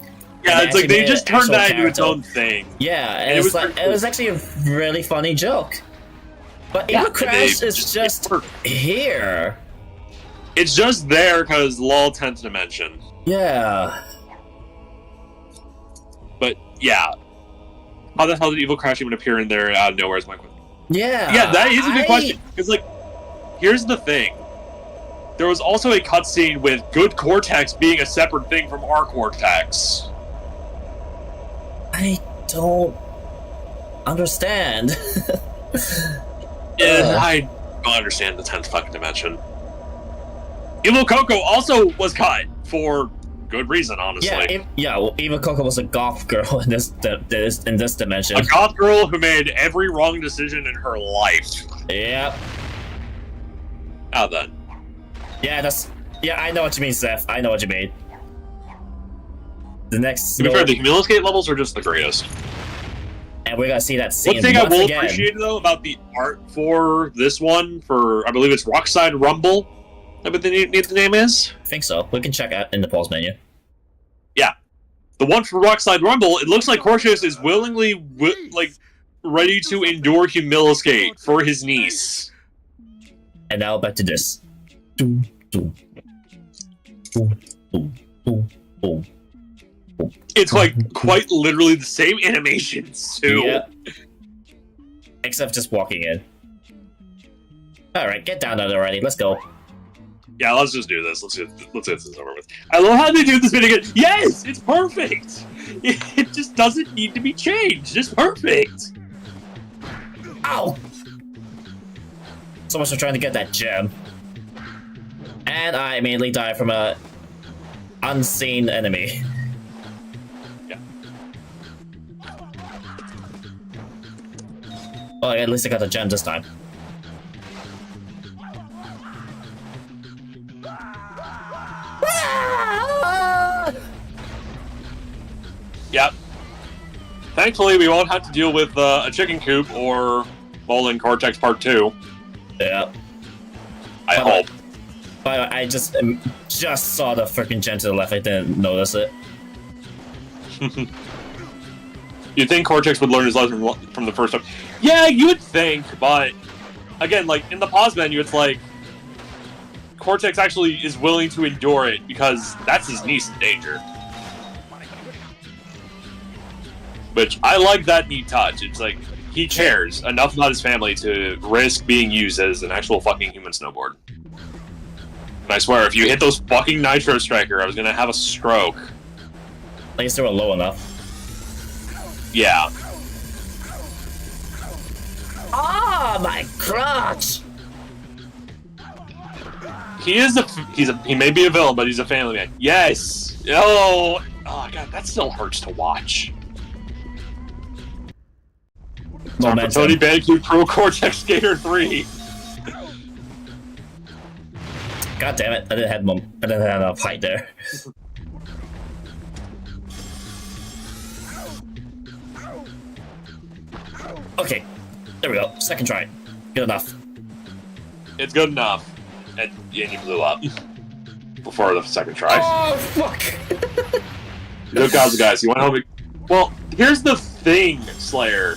Yeah, They it's like actually they made just an turned actual that into its character. own thing. Yeah, and And it it's was like pretty it was cool. actually a really funny joke. But Yeah, Evil and Crash they is just worked. here. It's just there because lol 10th dimension. Yeah. But yeah, how the hell did Evil Crash even appear in there out of nowhere? Is my question. Yeah. Yeah, that is a good I- question. Because like, here's the thing. There was also a cutscene with good Cortex being a separate thing from our Cortex. I don't understand. Yeah, I don't understand the 10th fucking dimension. Evil Coco also was cut for good reason, honestly. Well, Eva Coco was a goth girl in this dimension. A goth girl who made every wrong decision in her life. Yep. Now then. Yeah, I know what you mean, Seth. I know what you mean. The next To be fair, the Humilescape levels are just the greatest. and we're gonna see that scene One thing I once will again. appreciate, though, about the art for this one, for, I believe it's Rockside Rumble, is that what the name is? I think so. We can check out in the pause menu. Yeah. The one for Rockside Rumble, it looks like Cortex is willingly, ready to endure Humilescape for his niece. And now back to this. Boom, boom, boom, boom, boom, boom. It's like quite literally the same animations too. Yeah. Except just walking in. Alright, get down there already. Let's go. Yeah, let's just do this. Let's get this over with. I love how they do this bit again. Yes, it's perfect. It just doesn't need to be changed. It's perfect. Ow! So much for trying to get that gem. And I immediately die from a unseen enemy. Yeah. Well, at least I got the gem this time. Yep. Thankfully, we won't have to deal with a chicken coop or Bowling Cortex Part 2. Yeah. I Hold on. hope. By the way, I just saw the freaking gem to the left. I didn't notice it. You'd think Cortex would learn his lesson from the first time. Yeah, you would think, but again, like in the pause menu, it's like Cortex actually is willing to endure it because that's his niece in danger. Which I like that neat touch. It's like he cares enough about his family to risk being used as an actual fucking human snowboard. And I swear, if you hit those fucking Nitro Striker, I was gonna have a stroke. At least they were low enough. Yeah. Ah, my crotch! He may be a villain, but he's a family man. Yes. Oh god, that still hurts to watch. Time for Tony Momentum. Bandicoot Pro Cortex Skater 3. God damn it! I didn't have enough height there. Okay, there we go. Second try. Good enough. It's good enough. And you blew up before the second try. Oh fuck! Good guys, guys. You want to help me? Well, here's the thing, Slayer.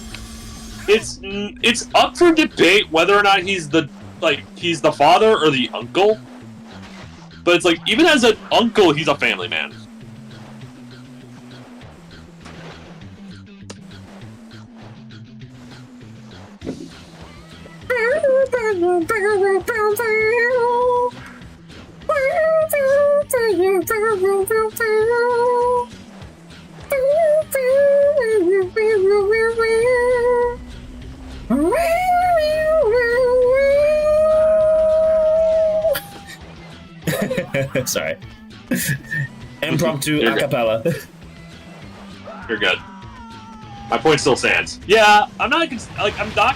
It's up for debate whether or not he's the father or the uncle. But it's like, even as an uncle, he's a family man. Sorry. Impromptu You're acapella. You're good. My point still stands. Yeah, I'm not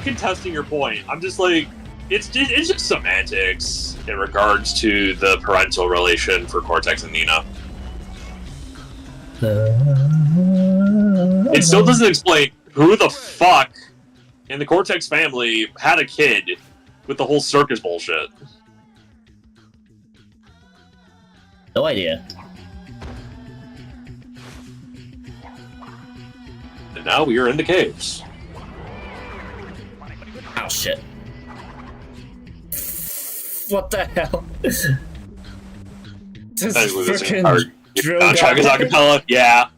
contesting your point. I'm just like, it's just semantics in regards to the parental relation for Cortex and Nina. It still doesn't explain who the fuck in the Cortex family had a kid with the whole circus bullshit. No idea. And now we are in the caves. Oh shit. What the hell? This freaking drill Track is acapella, yeah.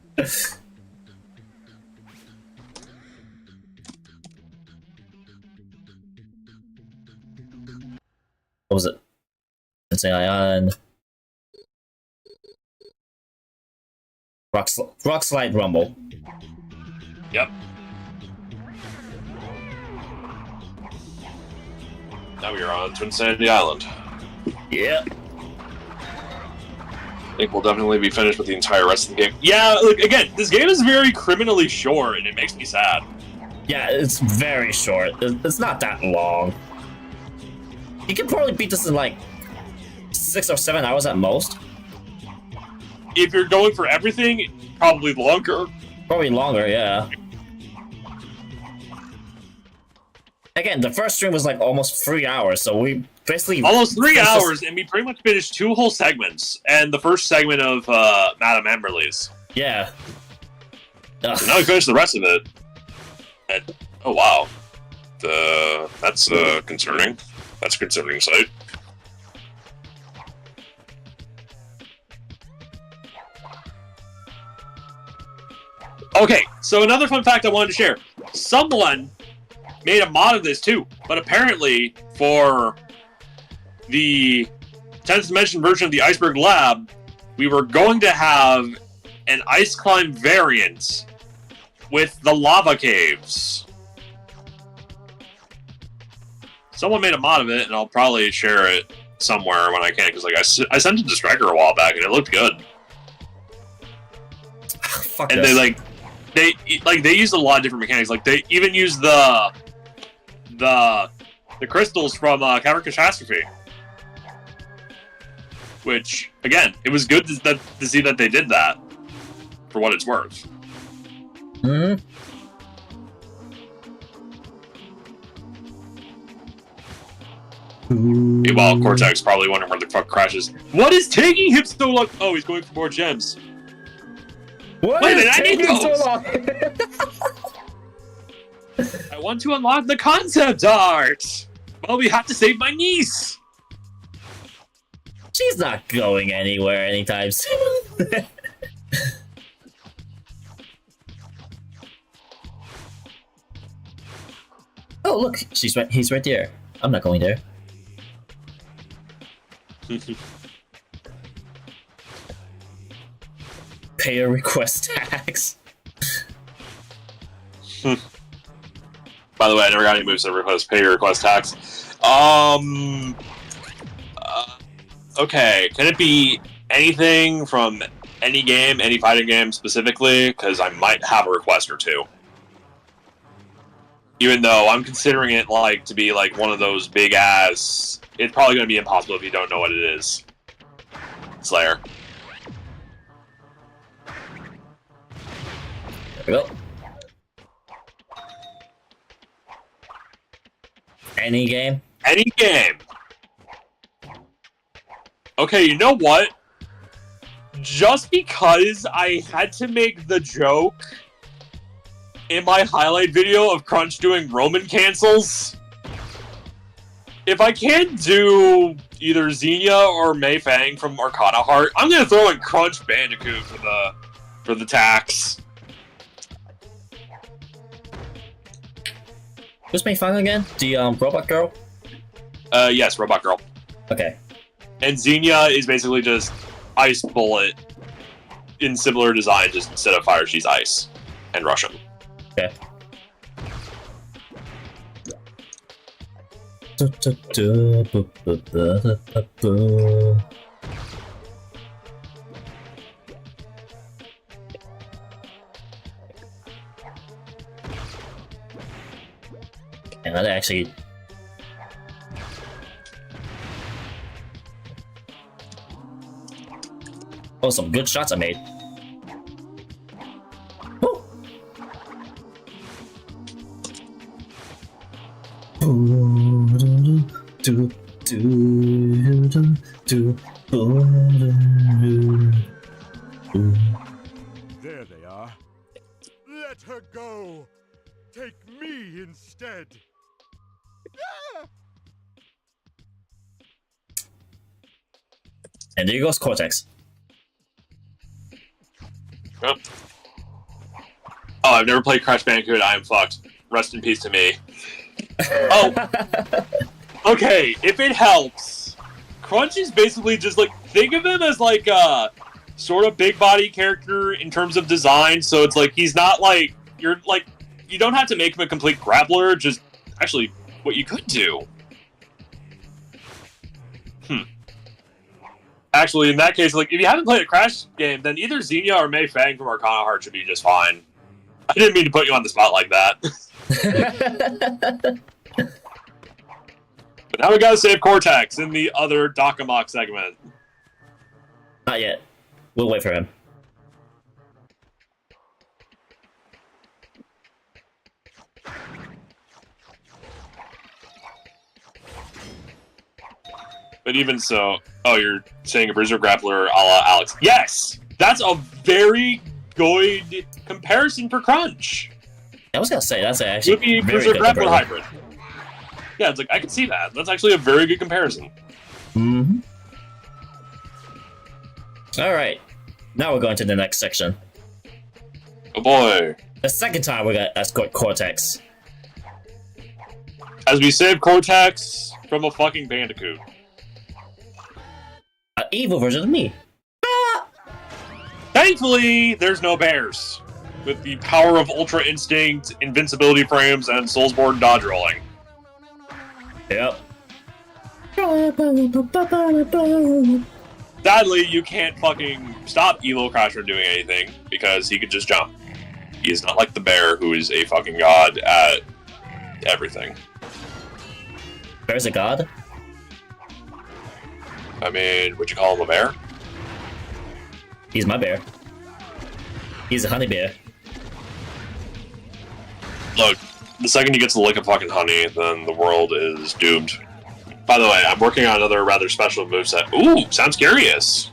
What was it? Twinsanity Island. Rock Slide Rumble. Yep. Now we are on Twinsanity Island. Yep. I think we'll definitely be finished with the entire rest of the game. Yeah, look, again, this game is very criminally short, and it makes me sad. Yeah, it's very short. It's not that long. You can probably beat this in like 6 or 7 hours at most. If you're going for everything, probably longer. Probably longer, yeah. Again, the first stream was like almost 3 hours, so we basically... Almost 3 hours, and we pretty much finished 2 whole segments, and the first segment of Madame Amberley's. Yeah. So now we finished the rest of it. And, oh, wow. That's concerning. That's a concerning sight. Okay, so another fun fact I wanted to share. Someone made a mod of this too, but apparently for the 10th dimension version of the Iceberg Lab, we were going to have an ice climb variant with the lava caves. Someone made a mod of it, and I'll probably share it somewhere when I can, because like I sent it to Striker a while back, and it looked good. Fuck and this. they used a lot of different mechanics. Like they even used the crystals from Cavern Catastrophe, which again, it was good to see that they did that for what it's worth. Hmm. Meanwhile, Cortex probably wondering where the fuck crashes. What is taking him so long? Oh, he's going for more gems. What Wait a is minute, I need taking so those! long? I want to unlock the concept art! Well, we have to save my niece! She's not going anywhere anytime soon. Oh, look, he's right there. I'm not going there. Pay a request tax. By the way, I never got any moves that request pay your request tax. Okay, can it be anything from any game, any fighting game specifically? Because I might have a request or two. Even though I'm considering it like to be like one of those big ass, it's probably going to be impossible if you don't know what it is. Slayer. There we go. Any game? Any game. Okay, you know what? Just because I had to make the joke in my highlight video of Crunch doing Roman cancels, if I can't do either Xenia or Mei Fang from Arcana Heart, I'm gonna throw in Crunch Bandicoot for the tax. Who's Mei Fang again? The robot girl? Yes, Robot Girl. Okay. And Xenia is basically just Ice Bullet in similar design, just instead of fire, she's ice and Russian. Okay. And that actually. Oh, some good shots I made. Woo! There they are. Let her go. Take me instead. And there goes Cortex. Oh. I've never played Crash Bandicoot. I am fucked. Rest in peace to me. Oh. Okay, if it helps, Crunch is basically just like, think of him as like a sort of big body character in terms of design. So it's like he's not like you don't have to make him a complete grappler. Just actually, what you could do. Actually, in that case, like if you haven't played a Crash game, then either Xenia or Mei Fang from Arcana Heart should be just fine. I didn't mean to put you on the spot like that. But now we gotta save Cortex in the other Dokamok segment. Not yet. We'll wait for him. But even so, oh, you're saying a Bruiser Grappler a la Alex. Yes! That's a very good comparison for Crunch. I was gonna say, that's actually Would be very Bruiser good Grappler comparison. hybrid. Yeah, it's like, I can see that. That's actually a very good comparison. Mm-hmm. Alright. Now we're going to the next section. Oh boy. The second time we're gonna escort Cortex. As we save Cortex from a fucking Bandicoot. An evil version of me. Thankfully, there's no bears. With the power of Ultra Instinct, Invincibility Frames, and Soulsborne dodge rolling. Yep. Sadly, you can't fucking stop Elo Crash from doing anything, because he could just jump. He is not like the bear, who is a fucking god at everything. Bear's a god? I mean, would you call him a bear? He's my bear. He's a honey bear. Look, the second he gets the lick of fucking honey, then the world is doomed. By the way, I'm working on another rather special moveset. Ooh, sounds curious.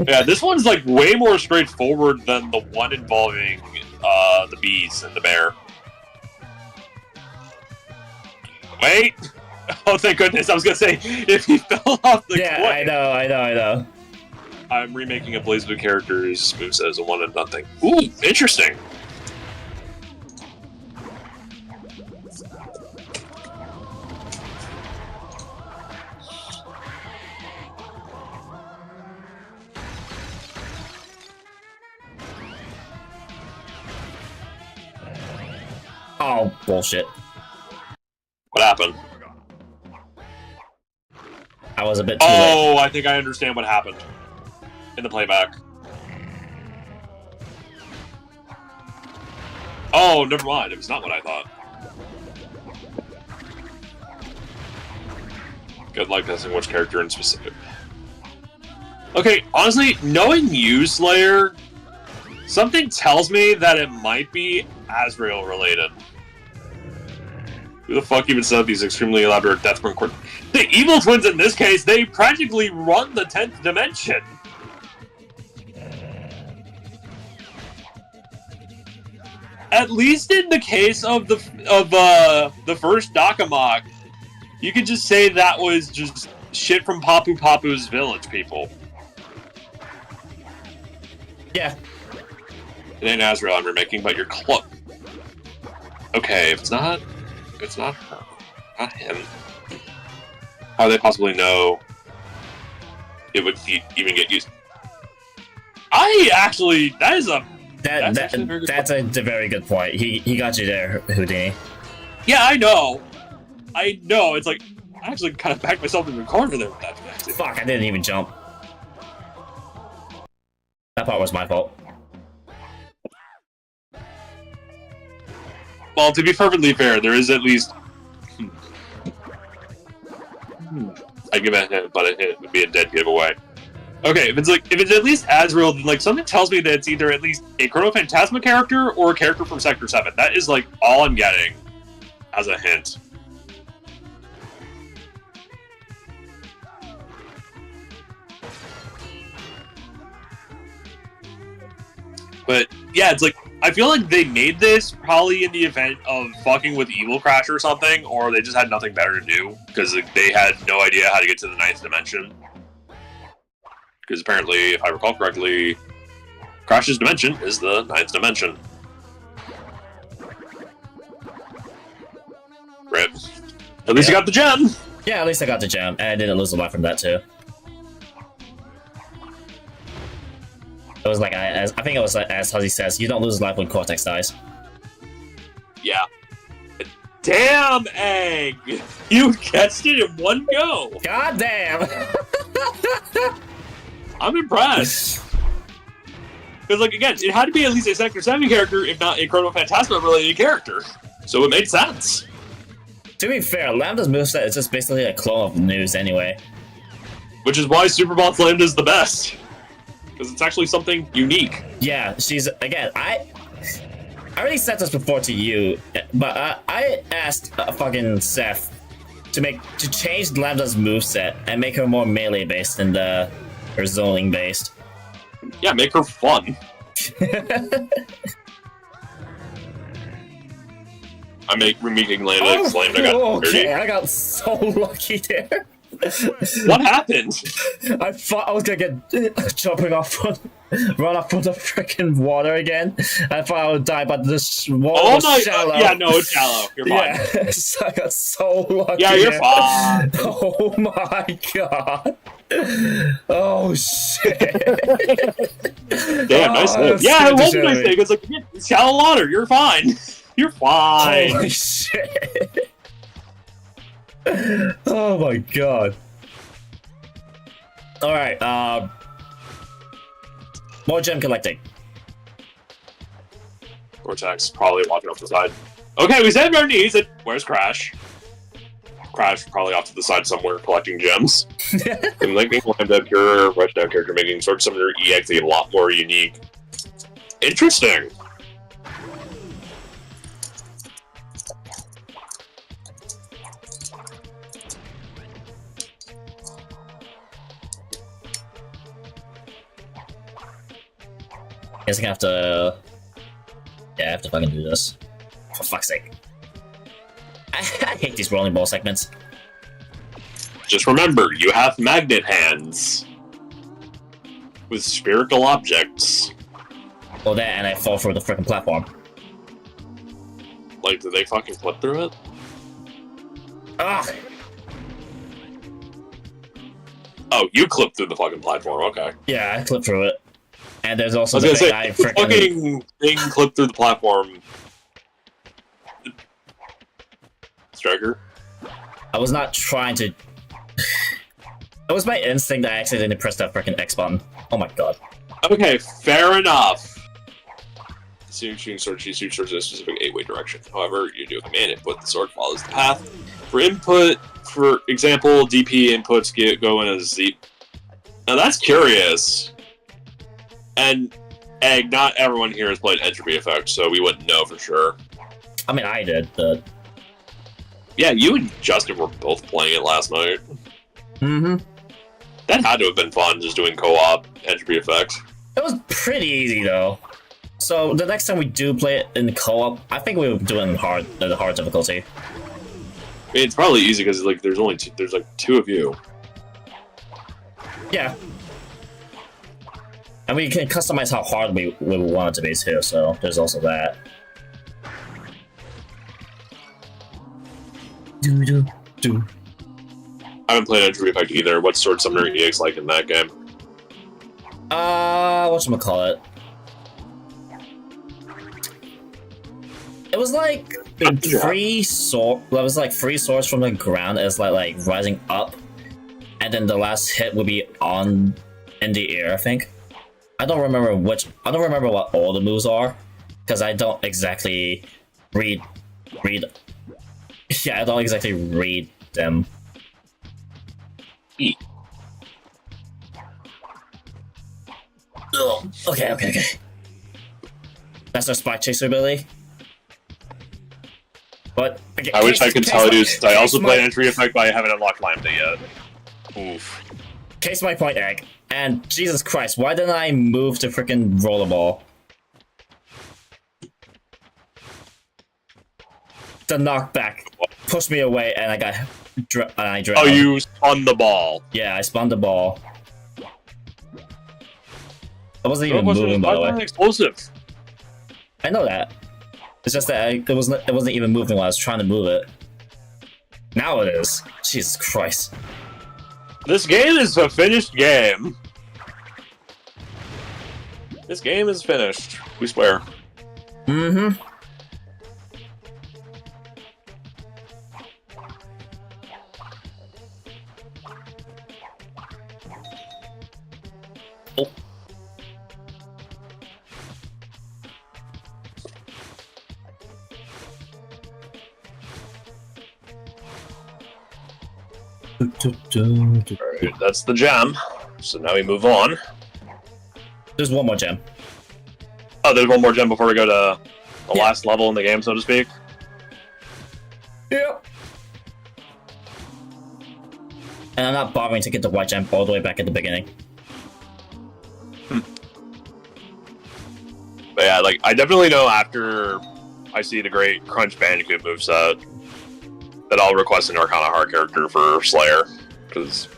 Yeah, this one's like way more straightforward than the one involving the bees and the bear. Wait! Oh, thank goodness, I was gonna say, if he fell off the Yeah, cliff. I know. I'm remaking a Blaze Blue character's moveset as a one and nothing. Ooh, interesting. Oh, bullshit. What happened? I was a bit too late. Oh, I think I understand what happened. in the playback. Oh, never mind. It was not what I thought. Good luck guessing which character in specific. Okay, honestly, knowing you, Slayer, something tells me that it might be Azrael related. Who the fuck even set up these extremely elaborate Deathburn court? The evil twins in this case, they practically run the 10th dimension. At least in the case of the first Dakamok, you could just say that was just shit from Papu Papu's village people. Yeah. It ain't Azrael I'm remaking, but you're close. Okay, if it's not her, not him. How do they possibly know it would even get used? That is a that's a very good point. He got you there, Houdini. Yeah, I know. It's like I actually kind of backed myself into the corner there with that. Fuck! I didn't even jump. That part was my fault. Well, to be perfectly fair, there is at least. I give it a hint, but a hint would be a dead giveaway. Okay, if it's at least Azrael, then like something tells me that it's either at least a Chrono Phantasma character or a character from Sector 7. That is like all I'm getting as a hint. But yeah, it's like I feel like they made this probably in the event of fucking with Evil Crash or something, or they just had nothing better to do because they had no idea how to get to the 9th dimension. Because apparently, if I recall correctly, Crash's dimension is the 9th dimension. Rip. At least you got the gem! Yeah, at least I got the gem, and I didn't lose a lot from that too. It was like, I think it was like, as Huzzy says, you don't lose life when Cortex dies. Yeah. Damn, Egg! You catched it in one go! God damn! I'm impressed. Because, like, again, it had to be at least a Sector 7 character, if not a Chrono Phantasma related character. So it made sense. To be fair, Lambda's moveset is just basically a clone of News anyway. Which is why Superboss Lambda is the best. Because it's actually something unique. Yeah, she's, again, I already said this before to you, but I asked fucking Seth to change Lambda's moveset and make her more melee based than her zoning based. Yeah, make her fun. I'm making Lambda. Lambda got dirty. Okay, I got so lucky there. What happened? I thought I was gonna get jumping off from, run off from the freaking water again. I thought I would die, but this water was shallow. Yeah, no, it's shallow. You're fine. Yeah, so I got so lucky. Yeah, you're fine. Oh my god. Oh shit. Damn, nice move. Yeah, it was a nice thing. It's like, yeah, it's shallow water. You're fine. You're fine. Holy shit. Oh my god. Alright, more gem collecting. Cortex probably walking off the side. Okay, we saved our knees. Where's Crash? Crash probably off to the side somewhere collecting gems. And making Lambda pure rushdown character, making Sword Summoner EX a lot more unique. Interesting. I guess I'm gonna have to... Yeah, I have to fucking do this. For fuck's sake. I hate these rolling ball segments. Just remember, you have magnet hands. With spherical objects. Well, that, and I fall through the freaking platform. Like, did they fucking flip through it? Ugh! Oh, you clipped through the fucking platform, okay. Yeah, I clipped through it. And there's also I was the gonna thing say, I freaking... fucking thing clipped through the platform. Striker? I was not trying to... It was my instinct that I accidentally pressed that freaking X button. Oh my god. Okay, fair enough. Shooting sword, she shoots swords in a specific 8-way direction. However, you do a command input, the sword follows the path. For input, for example, DP inputs go in a Z. Now that's curious. And Egg, not everyone here has played Entropy Effect, so we wouldn't know for sure. I mean, I did, but... Yeah, you and Justin were both playing it last night. Mm-hmm. That had to have been fun, just doing co-op Entropy Effect. It was pretty easy, though. So, the next time we do play it in co-op, I think we will do it in the hard difficulty. I mean, it's probably easy because like there's only there's like 2 of you. Yeah. And we can customize how hard we want it to be, too, so there's also that. Do. I haven't played Entropy Effect either. What's Sword Summoner EX like in that game? Whatchamacallit? It was like three swords from the ground as like rising up, and then the last hit would be in the air, I think. I don't remember what all the moves are, because I don't exactly read. Yeah, I don't exactly read them. Ugh. Okay. That's our spike chaser ability. But okay, I wish I could tell you, since I also played Entry Effect, but I haven't unlocked Lambda yet. Oof. Case my point, Egg. And Jesus Christ, why didn't I move the freaking rollerball? The knockback pushed me away, and I drowned. Oh, you spun the ball. Yeah, I spun the ball. I wasn't even moving, by the way. Explosive. I know that. It's just that it wasn't even moving while I was trying to move it. Now it is. Jesus Christ. This game is a finished game. This game is finished. We swear. Mm-hmm. Oh. Alright, that's the gem. So now we move on. There's one more gem. Oh, there's one more gem before we go to the last level in the game, so to speak. Yep. And I'm not bothering to get the white gem all the way back at the beginning. But yeah, like, I definitely know after I see the great Crunch Bandicoot moveset that I'll request an Arcana Heart character for Slayer, because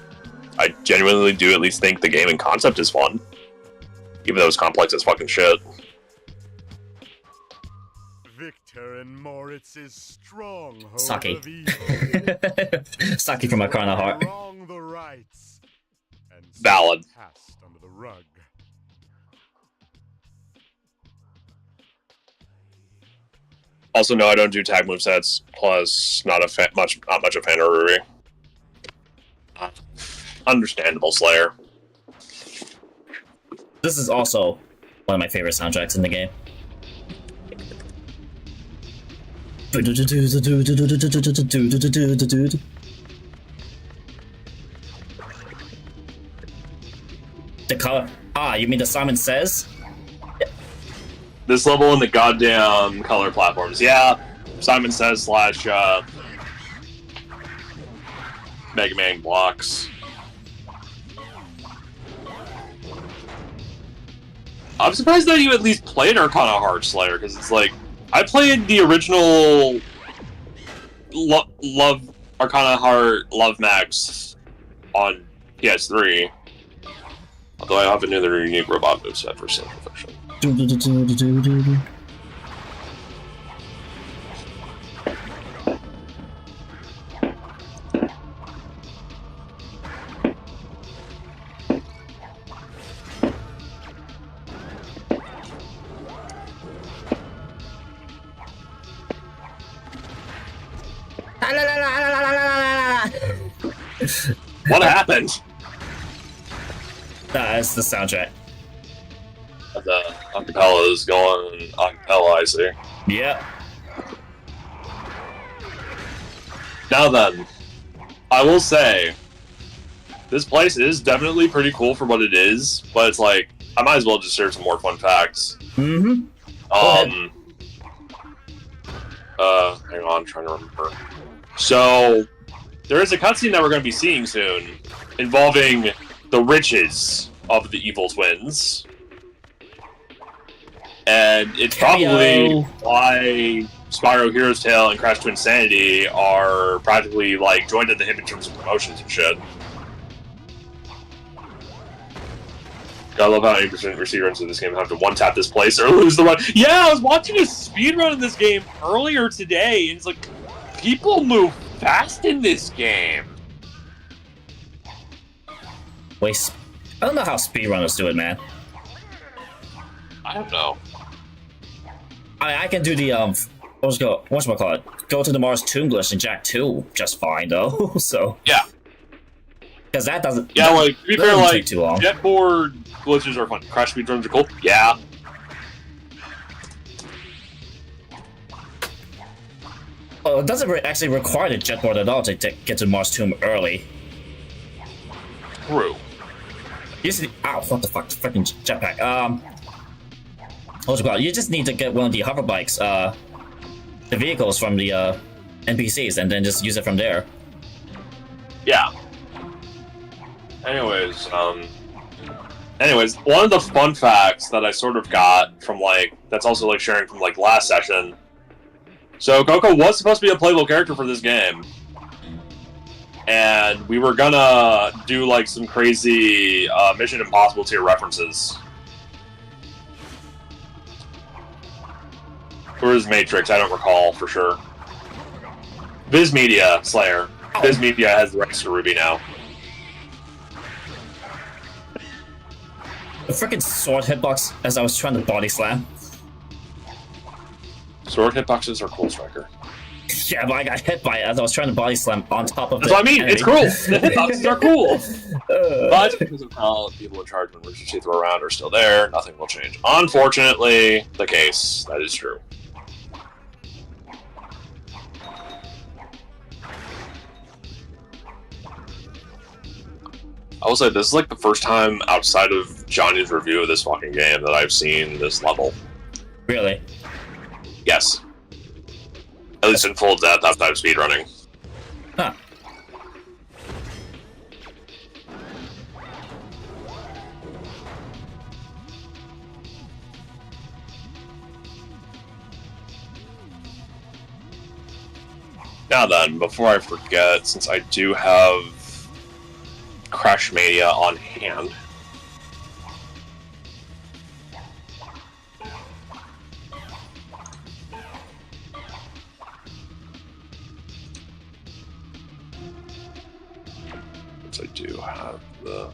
I genuinely do at least think the game in concept is fun, even though it's complex as fucking shit. Victor and Moritz's stronghold Saki. of evil. Saki from Arcana Heart. Wrong the rights and Valid. cast under the rug. Also, no, I don't do tag movesets. Plus, not much a fan of Ruri. Understandable, Slayer. This is also one of my favorite soundtracks in the game. The color. Ah, you mean the Simon Says? This level in the goddamn color platforms. Yeah, Simon Says / Mega Man blocks. I'm surprised that you at least played Arcana Heart Slayer, because it's like, I played the original Love Arcana Heart Love Max on PS3. Although I have another unique robot moveset for Sin Perfection. Nah, it's the soundtrack. The acapella is going acapella, I see. Yep. Now then, I will say, this place is definitely pretty cool for what it is, but it's like, I might as well just share some more fun facts. Mm-hmm. Hang on, I'm trying to remember. So, there is a cutscene that we're going to be seeing soon involving the riches of the evil twins. And it's probably why Spyro Hero's Tale and Crash Twinsanity are practically like joined at the hip in terms of promotions and shit. I love how 80% receivers in this game have to one-tap this place or lose the run. Yeah, I was watching a speedrun in this game earlier today, and it's like, people move fast in this game. Wait, I don't know how speedrunners do it, man. I don't know. I can do the whatchamacallit, go to the Mars Tomb glitch in Jack 2 just fine though. So yeah, because that doesn't. Yeah, like to be fair, like take too long. Jetboard glitches are fun. Crash speedruns are cool. Yeah. Oh, it doesn't actually require the jetboard at all to get to Mars Tomb early. True. You just ow, what the fuck, freaking jetpack. What's it called? You just need to get one of the hover bikes, the vehicles from the NPCs, and then just use it from there. Yeah. Anyways, one of the fun facts that I sort of got from like that's also like sharing from like last session. So Coco was supposed to be a playable character for this game, and we were gonna do like some crazy Mission Impossible tier references. Or is Matrix? I don't recall for sure. Viz Media Slayer. Viz Media has the rights to Ruby now. The freaking sword hitbox as I was trying to body slam. Sword hitboxes are cool, Striker. Yeah, but I got hit by it as I was trying to body slam on top of it. That's what I mean. It's cool. The hitboxes are cool. But because of how people in charge when Rooster Teeth were around are still there, nothing will change. Unfortunately, the case. That is true. I will say this is like the first time outside of Johnny's review of this fucking game that I've seen this level. Really? Yes. At least in full depth outside of speedrunning. Huh. Now then, before I forget, since I do have Crash Mania on hand. Since I do have the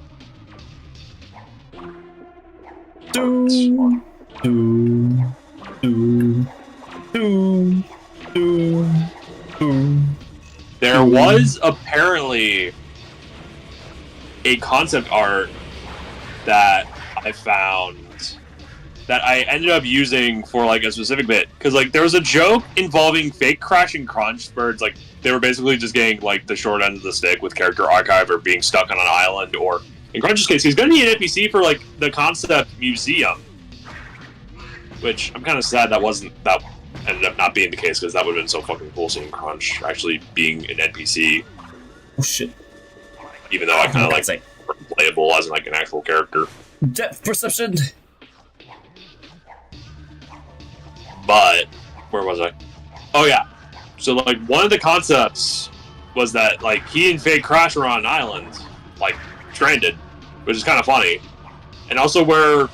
There was apparently a concept art that I found that I ended up using for like a specific bit because like there was a joke involving fake Crash and Crunch where it's like they were basically just getting like the short end of the stick with character archive or being stuck on an island, or in Crunch's case he's going to be an NPC for like the concept museum, which I'm kind of sad that ended up not being the case because that would have been so fucking cool seeing Crunch actually being an NPC. Oh shit. Even though I kind of like playable as like an actual character. Depth perception. But where was I? Oh yeah. So like one of the concepts was that like he and Fake Crash were on an island, like stranded, which is kind of funny. And also where,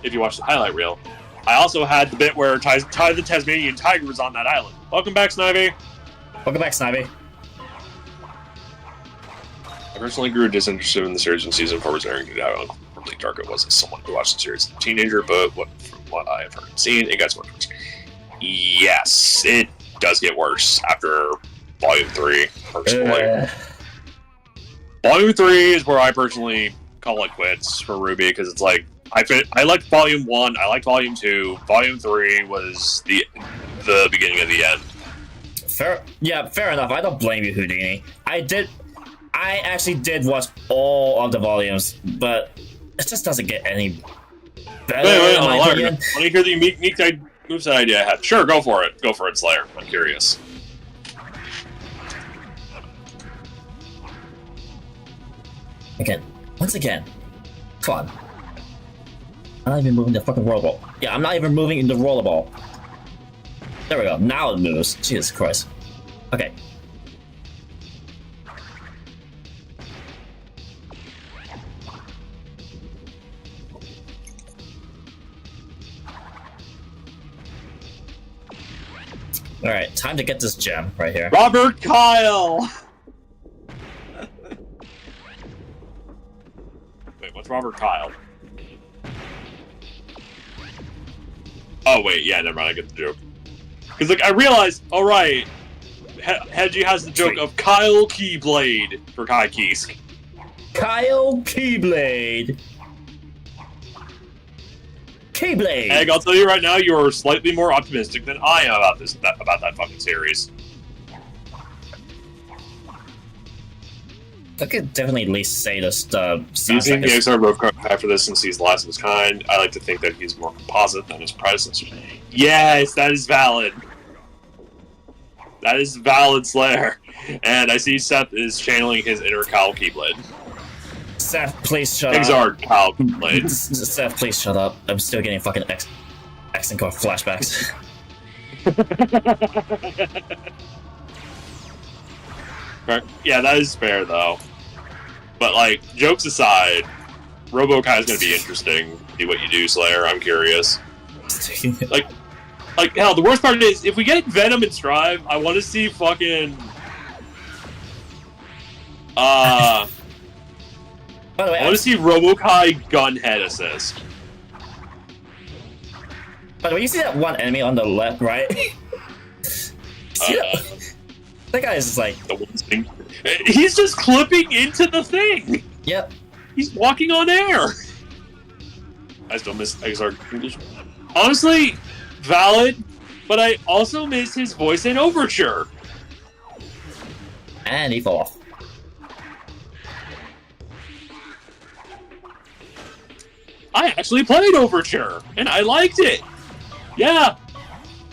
if you watch the highlight reel, I also had the bit where Ty the Tasmanian Tiger was on that island. Welcome back, Snivy. Welcome back, Snivy. I personally grew disinterested in the series when season 4 was airing due to how incredibly dark it was as someone who watched the series as a teenager, but from what I have heard and seen, it gets worse. Yes, it does get worse after Volume 3, personally. Volume 3 is where I personally call it quits for Ruby because it's like I liked Volume 1, I liked Volume 2, Volume 3 was the beginning of the end. Fair enough. I don't blame you, Houdini. I actually did watch all of the volumes, but it just doesn't get any better. Wait, in my opinion. want to hear the unique moveset idea I had? Sure, go for it. Go for it, Slayer. I'm curious. Once again. Come on. I'm not even moving the fucking rollerball. Yeah, I'm not even moving in the rollerball. There we go. Now it moves. Jesus Christ. Okay. Alright, time to get this gem right here. Robert Kyle! Wait, what's Robert Kyle? Oh, wait, yeah, never mind, I get the joke. Because, like, I realized, alright, Hedgie has the joke of Kyle Keyblade for Kai Kisk. Kyle Keyblade! Keyblade! Egg, I'll tell you right now, you are slightly more optimistic than I am about that fucking series. I could definitely at least say this. Using the XR Rovecar after this since he's the last of his kind, I like to think that he's more composite than his predecessor. Yes, that is valid. That is valid, Slayer. And I see Seth is channeling his inner Kyle Keyblade. Seth, please shut XR Kyle Keyblade. Seth, please shut up. I'm still getting fucking X and core flashbacks. Yeah, that is fair, though. But, like, jokes aside, RoboKai is going to be interesting. See what you do, Slayer. I'm curious. like, hell, the worst part is, if we get Venom and Strive, I want to see fucking... By the way, I want to see RoboKai Gunhead assist. By the way, you see that one enemy on the left, right? See that guy is just like... The one thing. He's just clipping into the thing! Yep. He's walking on air! I still miss XR English. Honestly, valid, but I also miss his voice in Overture. And he fell off. I actually played Overture, and I liked it. Yeah,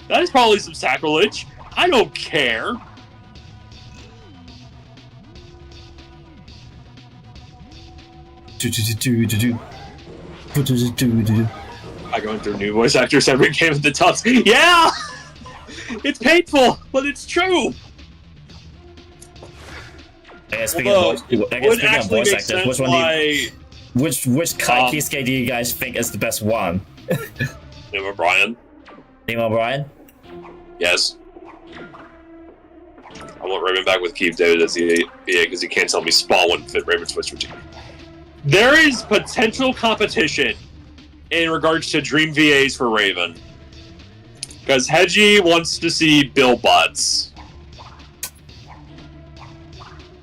that is probably some sacrilege. I don't care. I go through new voice actors every game at the Tufts. Yeah! It's painful, but it's true! Speaking of voice actors, which Kai Kiske do you guys think is the best one? Liam O'Brien? Liam O'Brien? Yes. I want Raven back with Keith David as the VA because he can't tell me Spawn wouldn't fit Raven's voice routine. There is potential competition in regards to Dream VAs for Raven. Because Hedgie wants to see Bill Butts.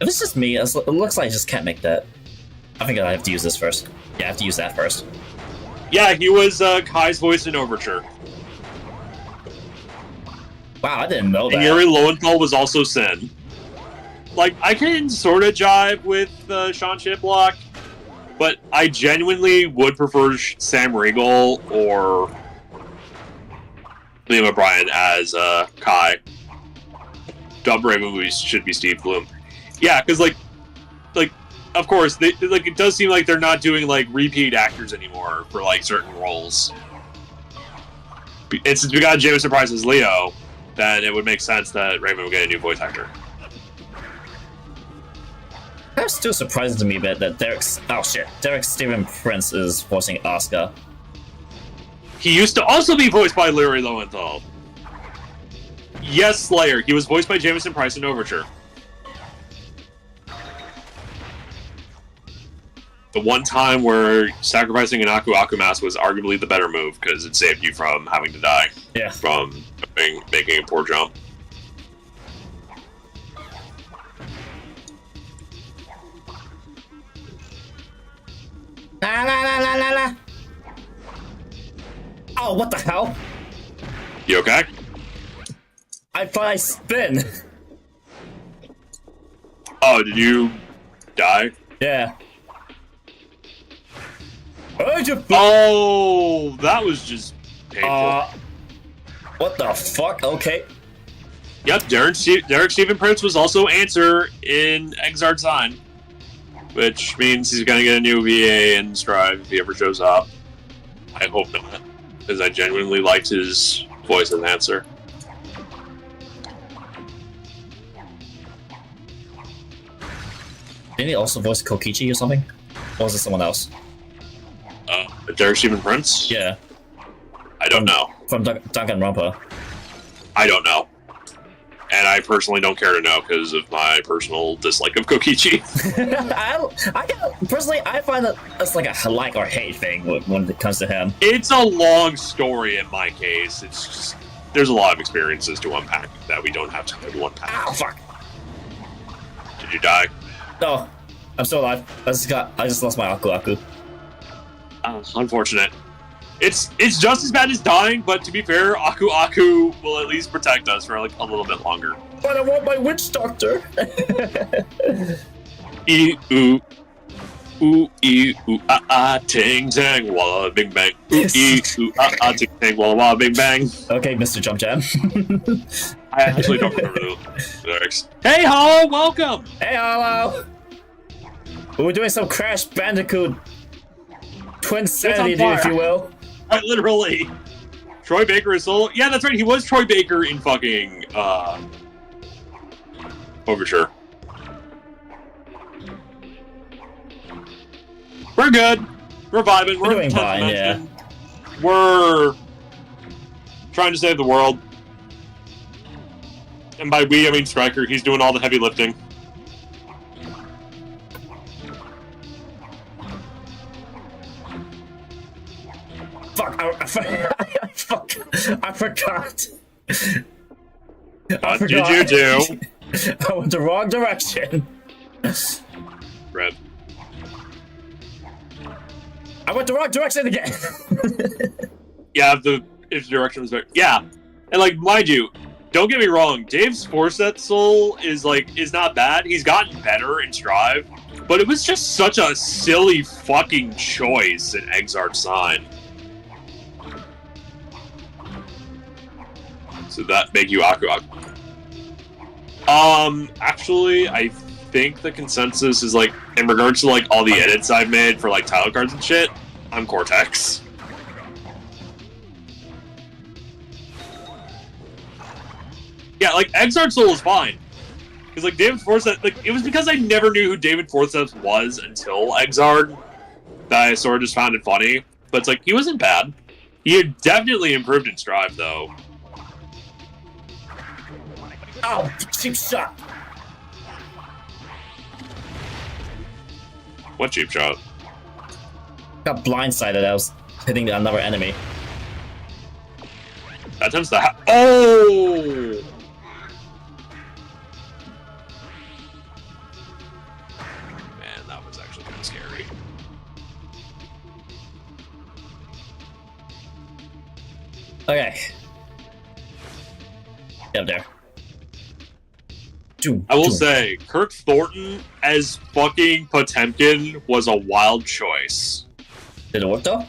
If it's just me, it looks like I just can't make that. I think I have to use this first. Yeah, I have to use that first. Yeah, he was Kai's voice in Overture. Wow, I didn't know that. And Yuri Lowenthal was also Sin. Like, I can sort of jive with Sean Chiplock, but I genuinely would prefer Sam Riegel or Liam O'Brien as Kai. Dub Raven should be Steve Bloom. Yeah, because like, of course, it does seem like they're not doing like repeat actors anymore for like certain roles. And since we got Jameson Price as Leo, then it would make sense that Raven would get a new voice actor. That's still surprising to me that Derek Stephen Prince is voicing Asuka. He used to also be voiced by Larry Lowenthal. Yes, Slayer. He was voiced by Jameson Price in Overture. The one time where sacrificing an Aku mask was arguably the better move because it saved you from having to die. Yeah. From making a poor jump. La la la la la la. Oh, what the hell? You okay? I thought I spin. Oh, did you die? Yeah. Where'd you Oh, that was just painful. What the fuck? Okay. Yep, Derek Stephen Prince was also Answer in Exard Sign, which means he's gonna get a new VA in Strive if he ever shows up. I hope not, because I genuinely liked his voice as Answer. Didn't he also voice Kokichi or something? Or was it someone else? Derek Stephen Prince? Yeah. I don't know. From Danganronpa. I don't know. And I personally don't care to know because of my personal dislike of Kokichi. Personally, I find that it's like a like or hate thing when it comes to him. It's a long story in my case. It's just, there's a lot of experiences to unpack that we don't have time to unpack. Ow, fuck. Did you die? No, I'm still alive. I just lost my Aku Aku. Unfortunate. It's just as bad as dying, but to be fair, Aku Aku will at least protect us for like a little bit longer. But I want my witch doctor. E oo ooh ee ooh ah ting tang walla bing bang ooh ee ooh ah ting tang walla bing bang. Okay, Mr. Jump Jam. I actually don't remember the lyrics. Hey ho, welcome. Hey, hello. We're doing some Crash Bandicoot Twinsanity, if you will. Literally. Troy Baker is solo. Yeah, that's right. He was Troy Baker in fucking Overture. We're good. We're vibing. We're doing in 10th fine, dimension. We're trying to save the world. And by we, I mean Stryker. He's doing all the heavy lifting. Fuck, I forgot. What did you do? I went the wrong direction. Red. I went the wrong direction again. Yeah, if the direction was better. Yeah. And like, mind you, don't get me wrong, Dave's Forsetzel is not bad. He's gotten better in Strive, but it was just such a silly fucking choice in Exarch Sign. So that make you Aku Aku. Actually, I think the consensus is like, in regards to like all the edits I've made for like title cards and shit, I'm Cortex. Yeah, like Exarch Soul is fine. Because like David Forsyth, like it was because I never knew who David Forsyth was until Exard that I sort of just found it funny. But it's like he wasn't bad. He had definitely improved in Strive though. Oh, cheap shot. What cheap shot? Got blindsided. I was hitting another enemy. That tends to happen. Oh! Man, that was actually kind of scary. Okay. Get up there. I will say, Kirk Thornton as fucking Potemkin was a wild choice. Did it work though?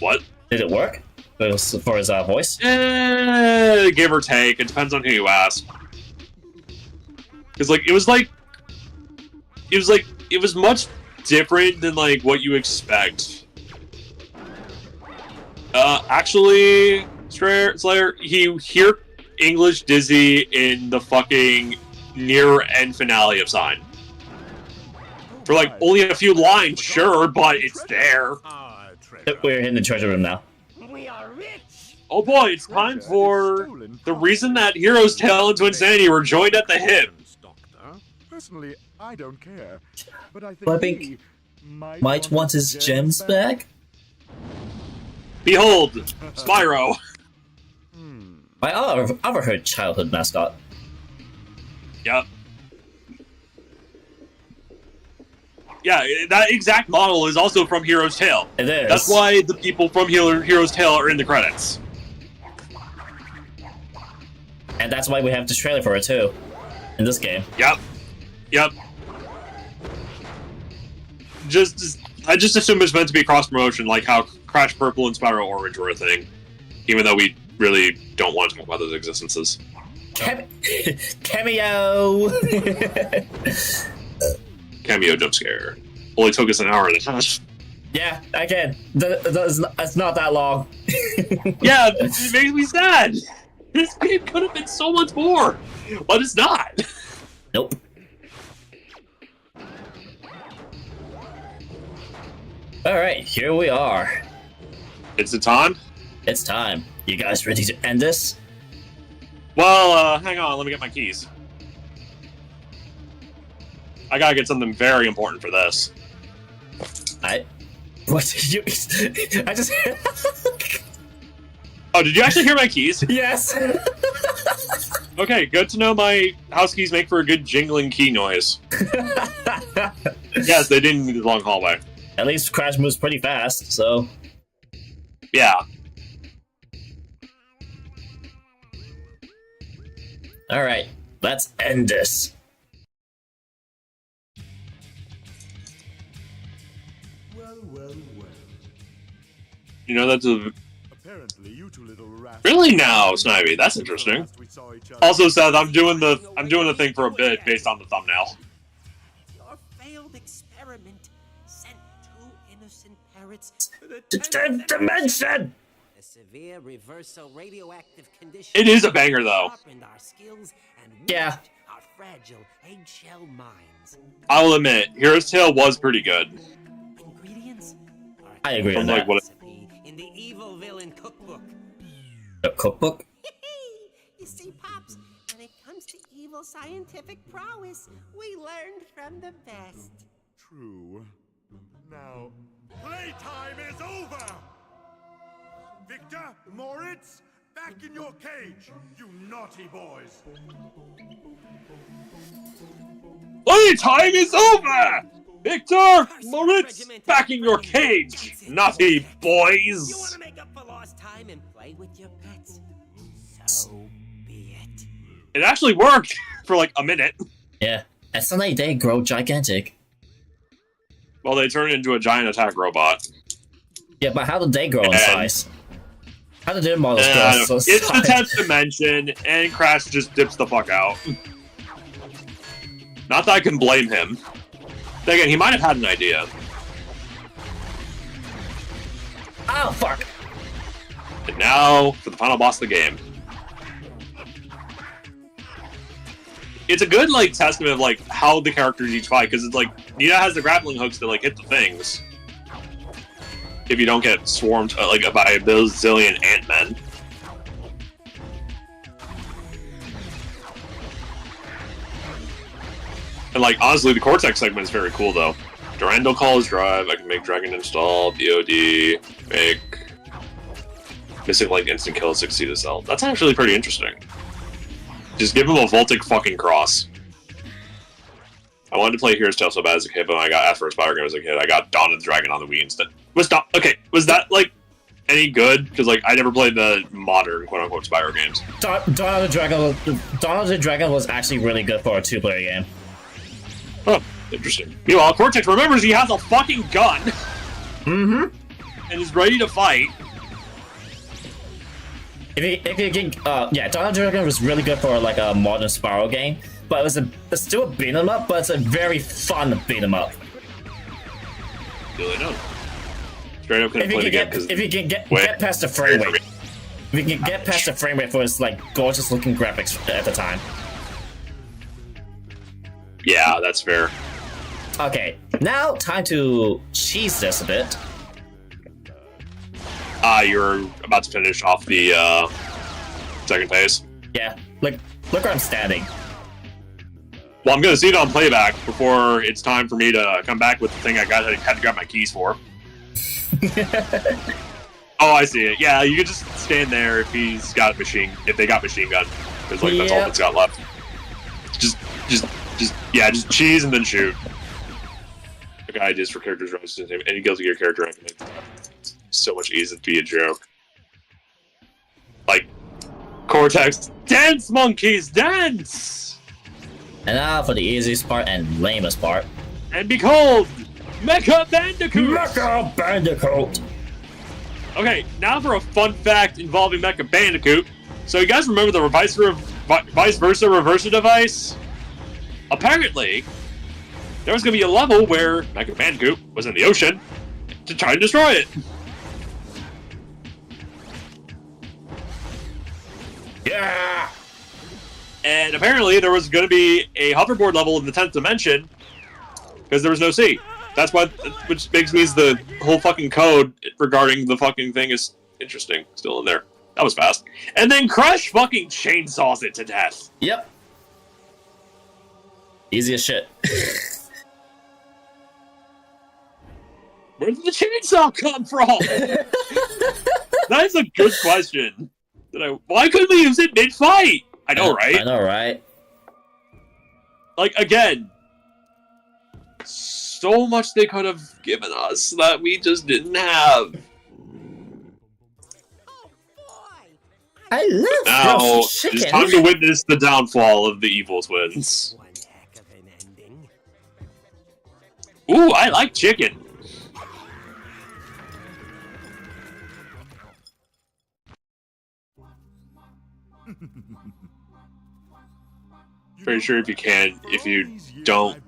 What? Did it work? For his voice? Give or take. It depends on who you ask. Because it was much different than like what you expect. Actually, Slayer, he hear English Dizzy in the fucking near end finale of Sign. For like only a few lines, sure, but it's there. We're in the treasure room now. We are rich. Oh boy, it's time for the reason that Hero's Tale and Twinsanity were joined at the hip. Personally, I don't care, but I I think think he might want his gems back? Behold, Spyro. My other childhood mascot. Yep. Yeah, that exact model is also from Hero's Tale. It is. That's why the people from Hero's Tale are in the credits. And that's why we have the trailer for it too, in this game. Yep. I just assume it's meant to be cross promotion, like how Crash Purple and Spyro Orange were a thing, even though we really don't want to talk about those existences. Cameo. Cameo jump scare. Only took us an hour and a half. Yeah, again, it's not that long. Yeah, it makes me sad. This game could have been so much more, but it's not. Nope. Alright, here we are. It's the time? It's time. You guys ready to end this? Well, hang on, let me get my keys. I gotta get something very important for this. What did you... I just... Oh, did you actually hear my keys? Yes! Okay, good to know my house keys make for a good jingling key noise. Yes, they didn't need the long hallway. At least Crash moves pretty fast, so... Yeah. Alright, let's end this. Well. You know, that's a... Apparently, you two little rats. Really now, Snivy, that's interesting. Also, Seth, I'm doing the thing for a bit based on the thumbnail. Your failed experiment sent two innocent parrots to the 10th dimension! A severe reversal radioactive condition. It is a banger, though. Sharpened our skills and Yeah. warped our fragile eggshell minds. I will admit, Hero's Tale was pretty good. Ingredients are I agree on Like that. what? recipe in the evil villain cookbook. The cookbook? You see, Pops, when it comes to evil scientific prowess, we learned from the best. True. Now, playtime is over! Victor, Moritz, back in your cage, you naughty boys! Playtime is over! Victor, Moritz, back in your cage, naughty You boys! want to make up for lost time and play with your pets? So be it. It actually worked for like a minute. Yeah. And suddenly they grow gigantic. Well, they turned into a giant attack robot. Yeah, but how did they grow in And- size? How did their models grow And so it's the size? 10th dimension, and Crash just dips the fuck out. Not that I can blame him. Then again, he might have had an idea. Oh, fuck! And now, for the final boss of the game. It's a good, like, testament of, like, how the characters each fight, because it's like, Nina has the grappling hooks to, like, hit the things. If you don't get swarmed, like, by a bazillion Ant-Men. And, like, honestly, the Cortex segment is very cool, though. Durandal calls drive, I can make Dragon install, BOD, make... Missing Link instant kill 60 to sell. That's actually pretty interesting. Just give him a Voltic fucking cross. I wanted to play Hero's Tale so bad as a kid, but when I got asked for a Spyro game as a kid, I got Dawn of the Dragon on the Wii instead. Was that, like, any good? Because, like, I never played the modern, quote-unquote, Spyro games. Dawn of the Dragon was actually really good for a two-player game. Oh, interesting. Meanwhile, Cortex remembers he has a fucking gun. Mm-hmm. And is ready to fight. If you can, yeah, Dawn of the Dragon was really good for like a modern Spyro game, but it's still a beat 'em up, but it's a very fun beat 'em up. Really don't. Straight up couldn't If play you the can game because if you can get past the frame rate, if you can get past the frame rate for its like gorgeous looking graphics at the time. yeah, that's fair. Okay, now time to cheese this a bit. You're about to finish off the second phase. Yeah, look where I'm standing. Well, I'm gonna see it on playback before it's time for me to come back with the thing I had to grab my keys for. Oh, I see it. Yeah, you could just stand there if they got machine gun, because like that's all that's got left. Just cheese and then shoot. I got ideas for characters. Any Guilty Gear character, I can make so much easier to be a joke. Like Cortex, dance monkeys, dance! And now for the easiest part and lamest part. And behold, Mecha Bandicoot! Mecha Bandicoot! Okay, now for a fun fact involving Mecha Bandicoot. So you guys remember the vice versa reverser device? Apparently, there was going to be a level where Mecha Bandicoot was in the ocean to try and destroy it. Yeah! And apparently there was going to be a hoverboard level in the 10th dimension because there was no sea. That's why, which makes me the whole fucking code regarding the fucking thing is interesting. Still in there. That was fast. And then Crush fucking chainsaws it to death. Yep. Easy as shit. Where did the chainsaw come from? That is a good question. Why couldn't we use it mid-fight? I know, right? I know, right? Like, again, so much they could have given us that we just didn't have. Oh boy! I love Now, roast chicken. it's time to witness the downfall of the evil twins. One heck of an ending. Ooh, I like chicken. Pretty sure if you can, if you don't.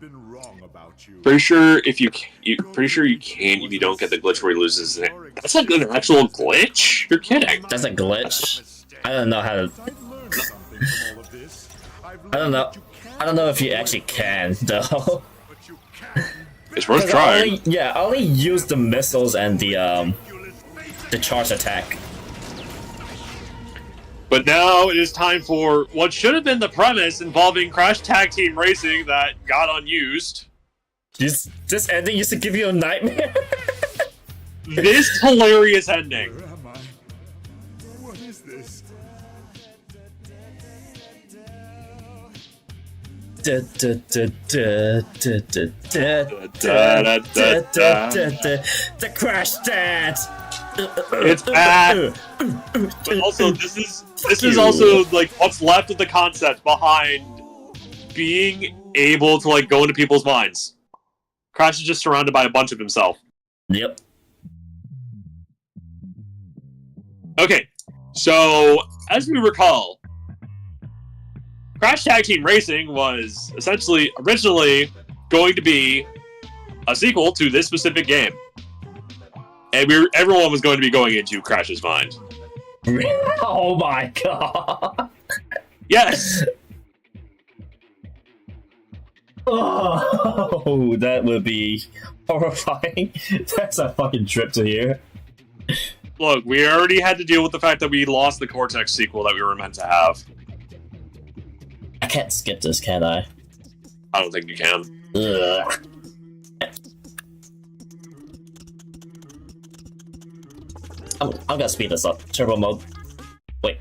Pretty sure if you can, if you don't get the glitch where he loses it. That's like an actual glitch? You're kidding. That's a glitch. I don't know how to. I don't know if you actually can though. It's worth trying. I only use the missiles and the charge attack. But now it is time for what should have been the premise involving Crash Tag Team Racing that got unused. This ending used to give you a nightmare. This hilarious ending. Where am I? What is this? The crash dance. It's bad. But also, this is also like what's left of the concept behind being able to like go into people's minds. Crash is just surrounded by a bunch of himself. Yep. Okay, so as we recall, Crash Tag Team Racing was essentially originally going to be a sequel to this specific game. And everyone was going to be going into Crash's mind. Oh my god. Yes! Oh, that would be horrifying. That's a fucking trip to hear. Look, we already had to deal with the fact that we lost the Cortex sequel that we were meant to have. I can't skip this, can I? I don't think you can. Ugh. I'm gonna speed this up. Turbo mode. Wait.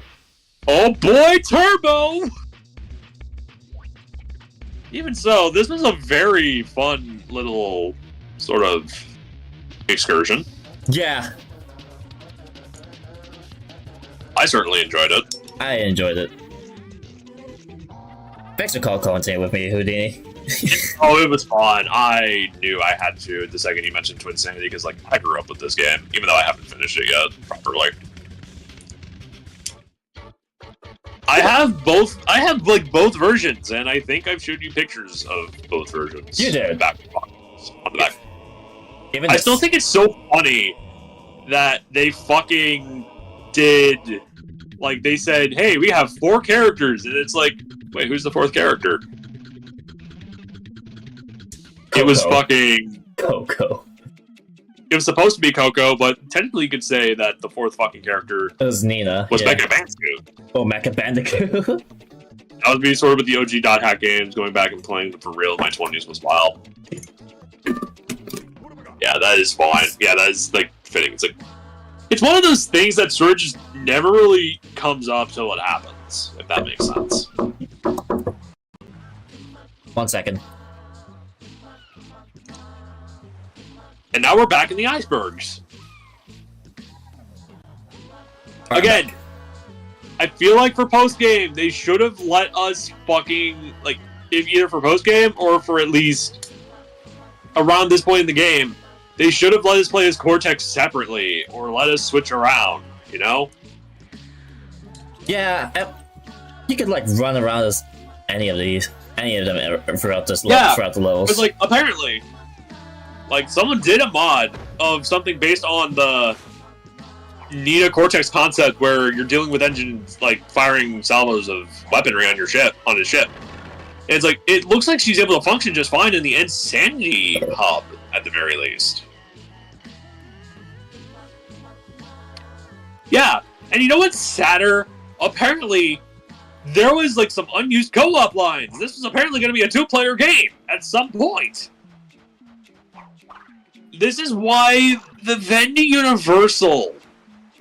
Oh boy, Turbo! Even so, this was a very fun little sort of excursion. Yeah. I certainly enjoyed it. I enjoyed it. Thanks for commentating with me, Houdini. Oh, it was fun. I knew I had to the second you mentioned Twinsanity because, like, I grew up with this game, even though I haven't finished it yet properly. I have both. I have like both versions, and I think I've showed you pictures of both versions. You did. Back on the back. Even I still think it's so funny that they fucking did. Like, they said, "Hey, we have 4 characters," and it's like, wait, who's the 4th character? Coco. It was fucking Coco. It was supposed to be Coco, but technically you could say that the 4th fucking character It was Nina. was yeah. Mecha Bandicoot. Oh, Mecha Bandicoot. That would be sort of with the OG dot hack games, going back and playing them for real in my 20s was wild. Yeah, that is fine. Yeah, that is, like, fitting. It's one of those things that sort of just never really comes up till it happens, if that makes sense. 1 second. And now we're back in the icebergs. Again, I feel like for post-game, they should have let us fucking, like, if either for post-game or for at least around this point in the game, they should have let us play as Cortex separately or let us switch around, you know? Yeah, you could like run around as any of them throughout this throughout the levels. Because like apparently, like someone did a mod of something based on the Nina Cortex concept where you're dealing with engines like firing salvos of weaponry on your ship, on his ship. And it's like it looks like she's able to function just fine in the Insanity hub at the very least. Yeah, and you know what's sadder? Apparently, there was like some unused co-op lines. This was apparently going to be a 2-player game at some point. This is why the Vending Universal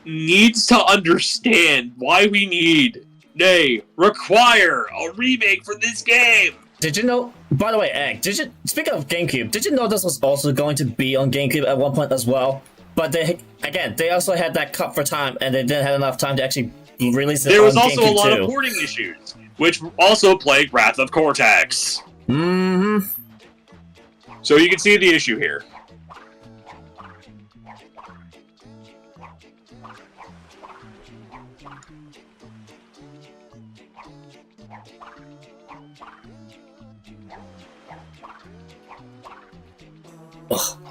needs to understand why we need, nay, require a remake for this game. Did you know, by the way, Egg, speaking of GameCube, did you know this was also going to be on GameCube at one point as well? But they also had that cut for time, and they didn't have enough time to actually release it on GameCube. There was also a lot of porting issues, which also plagued Wrath of Cortex. Mm-hmm. So you can see the issue here.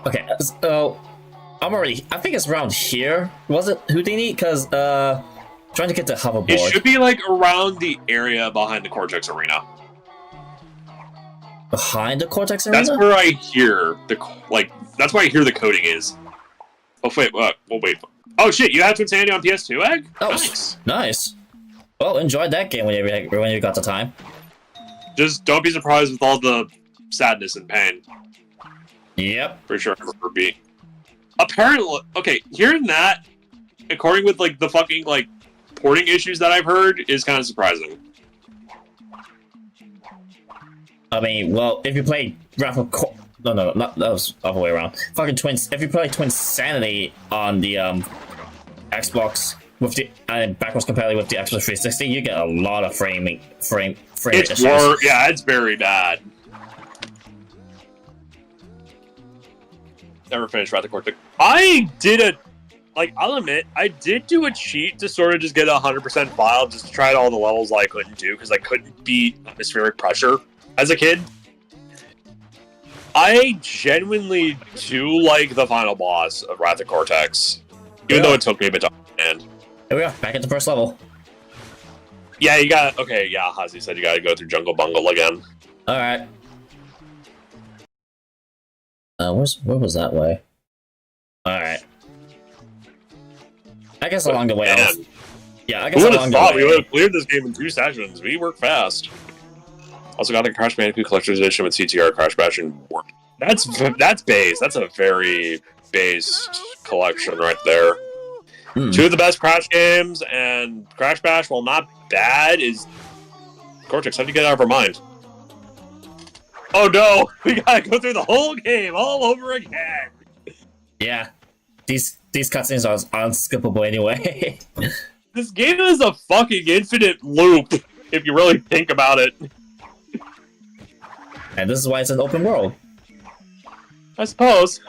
Okay, so I think it's around here. Was it Houdini? Because trying to get the hoverboard. It should be like around the area behind the Cortex Arena. Behind the Cortex Arena? That's where I hear that's where I hear the coding is. Oh wait, wait. Oh shit, you had Twinsanity on PS2, Egg? Oh, nice. Well, enjoyed that game when you got the time. Just don't be surprised with all the sadness and pain. Yep. Pretty sure I remember B. Apparently, okay, hearing that, according with like the fucking like porting issues that I've heard, is kind of surprising. I mean, well, if you play that was the other way around. Fucking if you play Twinsanity on the Xbox with the backwards compatibility with the Xbox 360, you get a lot of frame issues. Yeah, it's very bad. Never finished Wrath of Cortex. I'll admit, I did do a cheat to sort of just get a 100% file, just to try all the levels I couldn't do, because I couldn't beat Atmospheric Pressure as a kid. I genuinely do like the final boss of Wrath of Cortex, even though it took me a bit to understand. Here we are, back at the first level. Yeah, Hazi said you gotta go through Jungle Bungle again. Alright. Where was that way? Alright. I guess along the way. Yeah, I guess along the way. We would have cleared this game in 2 sessions. We work fast. Also got the Crash Bandicoot Collector's Edition with CTR Crash Bash and Warp. That's base. That's a very based collection right there. 2 of the best Crash games, and Crash Bash, while not bad, is Cortex. How do you get out of our mind? Oh no! We gotta go through the whole game all over again! Yeah. These cutscenes are unskippable anyway. This game is a fucking infinite loop, if you really think about it. And this is why it's an open world. I suppose.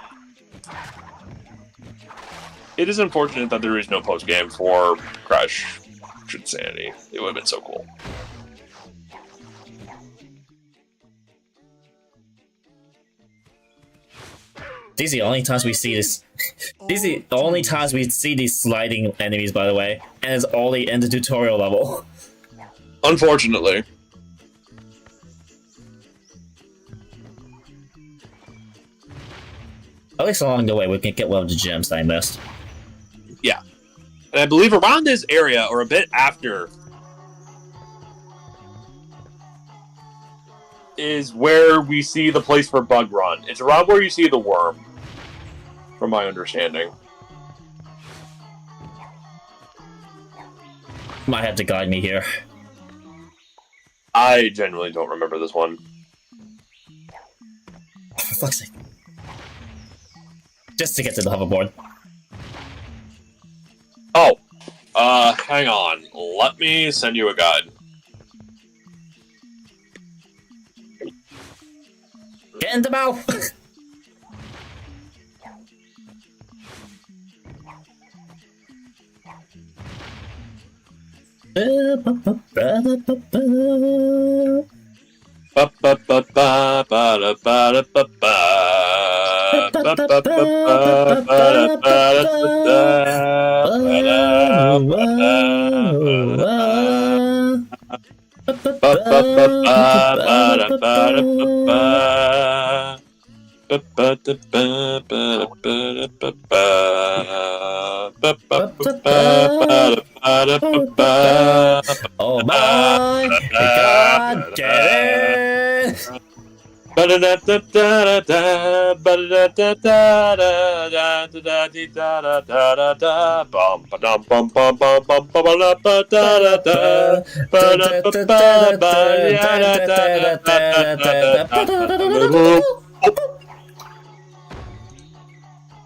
It is unfortunate that there is no post-game for Crash Twinsanity. It would have been so cool. These are the only times we see this. These are the only times we see these sliding enemies, by the way, and it's only in the tutorial level. Unfortunately. At least along the way, we can get one of the gems that I missed. Yeah. And I believe around this area, or a bit after, is where we see the place for Bug Run. It's around where you see the worm, from my understanding. Might have to guide me here. I genuinely don't remember this one. For fuck's sake. Just to get to the hoverboard. Oh, hang on. Let me send you a guide. Get in the mouth! Oh my god, get it!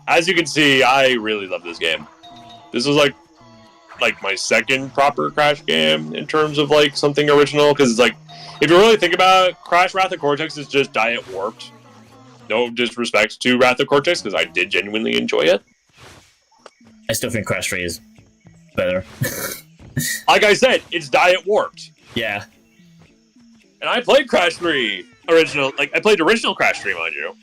As you can see, I really love this game. This was like my second proper Crash game in terms of like something original, because it's like, if you really think about it, Crash Wrath of Cortex is just Diet Warped. No disrespect to Wrath of Cortex, because I did genuinely enjoy it. I still think Crash 3 is better. Like I said, it's Diet Warped. Yeah. And I played Crash 3 original, like I played original Crash 3, mind you.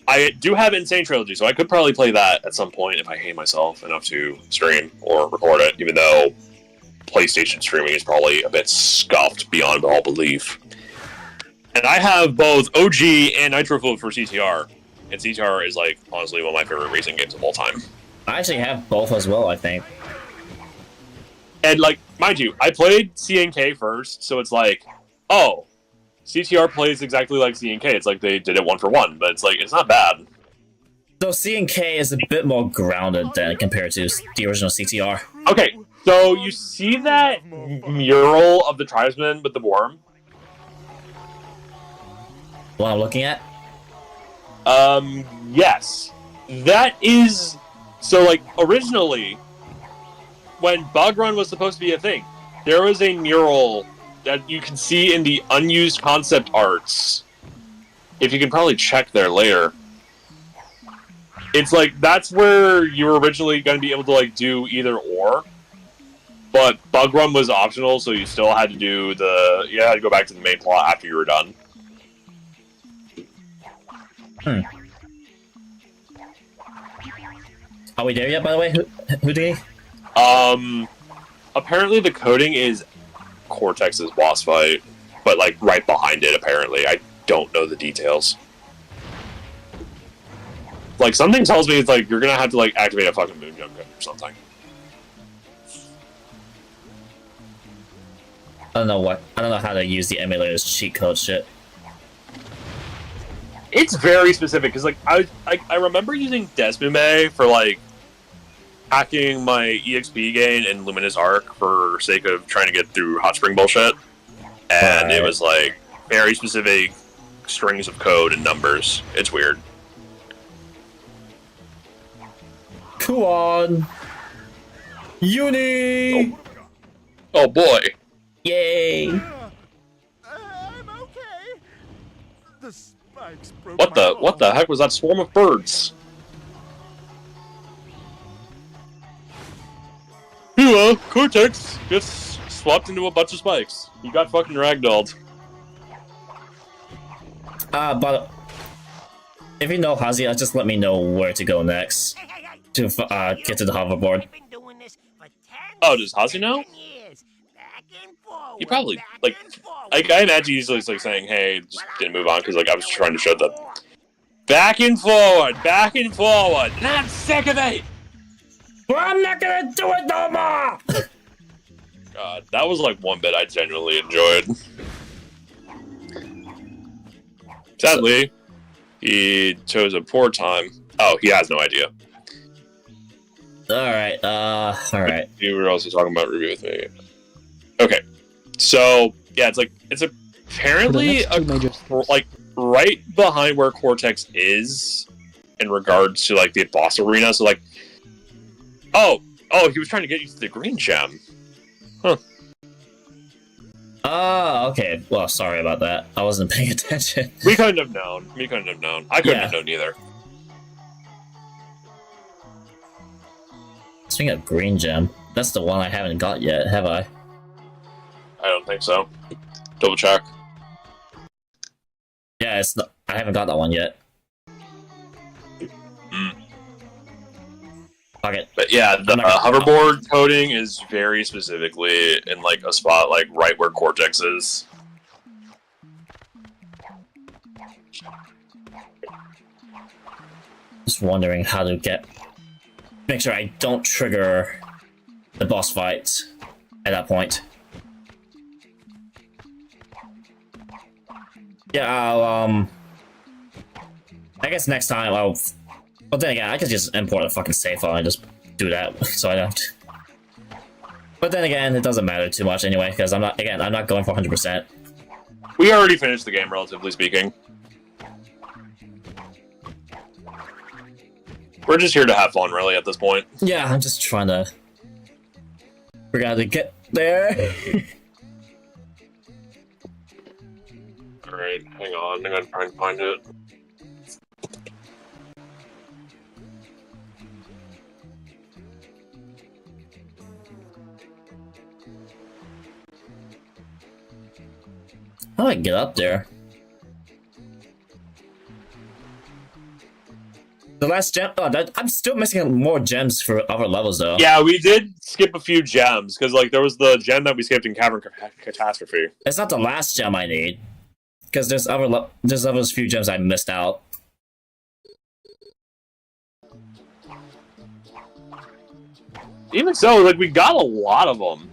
I do have Insane Trilogy, so I could probably play that at some point if I hate myself enough to stream or record it, even though PlayStation streaming is probably a bit scuffed beyond all belief. And I have both OG and Nitro Float for CTR, and CTR is like honestly one of my favorite racing games of all time. I actually have both as well, I think. And like, mind you, I played CNK first, so it's like, oh, CTR plays exactly like CNK. It's like they did it 1-for-1, but it's like, it's not bad. So CNK is a bit more grounded than compared to the original CTR. Okay, so you see that mural of the tribesman with the worm? What I'm looking at? Yes. That is... So, like, originally, when Bug Run was supposed to be a thing, there was a mural that you can see in the unused concept arts. If you can probably check there later. It's like, that's where you were originally going to be able to, like, do either or. But Bug Run was optional, so you still had to do the... You had to go back to the main plot after you were done. Are we there yet, by the way, Houdini? Apparently the coding is Cortex's boss fight, but like right behind it, apparently. I don't know the details. Like, something tells me it's like you're gonna have to like activate a fucking moon jump or something. I don't know how to use the emulator's cheat code shit. It's very specific, because like I remember using Desmume for like hacking my EXP gain in Luminous Arc for sake of trying to get through Hot Spring bullshit. And it was like very specific strings of code and numbers. It's weird. Come on! Uni! Oh boy. Yay! I'm okay. The spikes broke What the heck was that swarm of birds? Cortex gets swapped into a bunch of spikes. You got fucking ragdolled. But if you know Hazi, just let me know where to go next to get to the hoverboard. Oh, does Hazi know? He probably, like I imagine he's like saying, hey, just didn't move on, because like I was trying to show the back and forward, and I'm sick of it! Well, I'm not gonna do it no more! God, that was like one bit I genuinely enjoyed. Sadly, he chose a poor time. Oh, he has no idea. Alright, alright. You were also talking about Ruby with me. Okay, so yeah, it's apparently like right behind where Cortex is in regards to like the boss arena. So like, oh, he was trying to get you to the green gem. Huh. Okay. Well, sorry about that. I wasn't paying attention. We couldn't have known. I couldn't have known either. Speaking of green gem, that's the one I haven't got yet, have I? I don't think so. Double check. Yeah, it's not, I haven't got that one yet. Fuck it. But yeah, the hoverboard coding is very specifically in like a spot like right where Cortex is. Just wondering how to make sure I don't trigger the boss fight at that point. Yeah, I'll, I guess next time I'll... But then again, I could just import a fucking save file and just do that, so I don't... But then again, it doesn't matter too much anyway, because I'm not going for 100%. We already finished the game, relatively speaking. We're just here to have fun, really, at this point. Yeah, I'm just trying to figure out how to get there. Alright, hang on. I'm gonna try and find it. How do I get up there? The last gem? Oh, I'm still missing more gems for other levels, though. Yeah, we did skip a few gems, because like there was the gem that we skipped in Cavern Catastrophe. It's not the last gem I need, because there's other few gems I missed out. Even so, like we got a lot of them.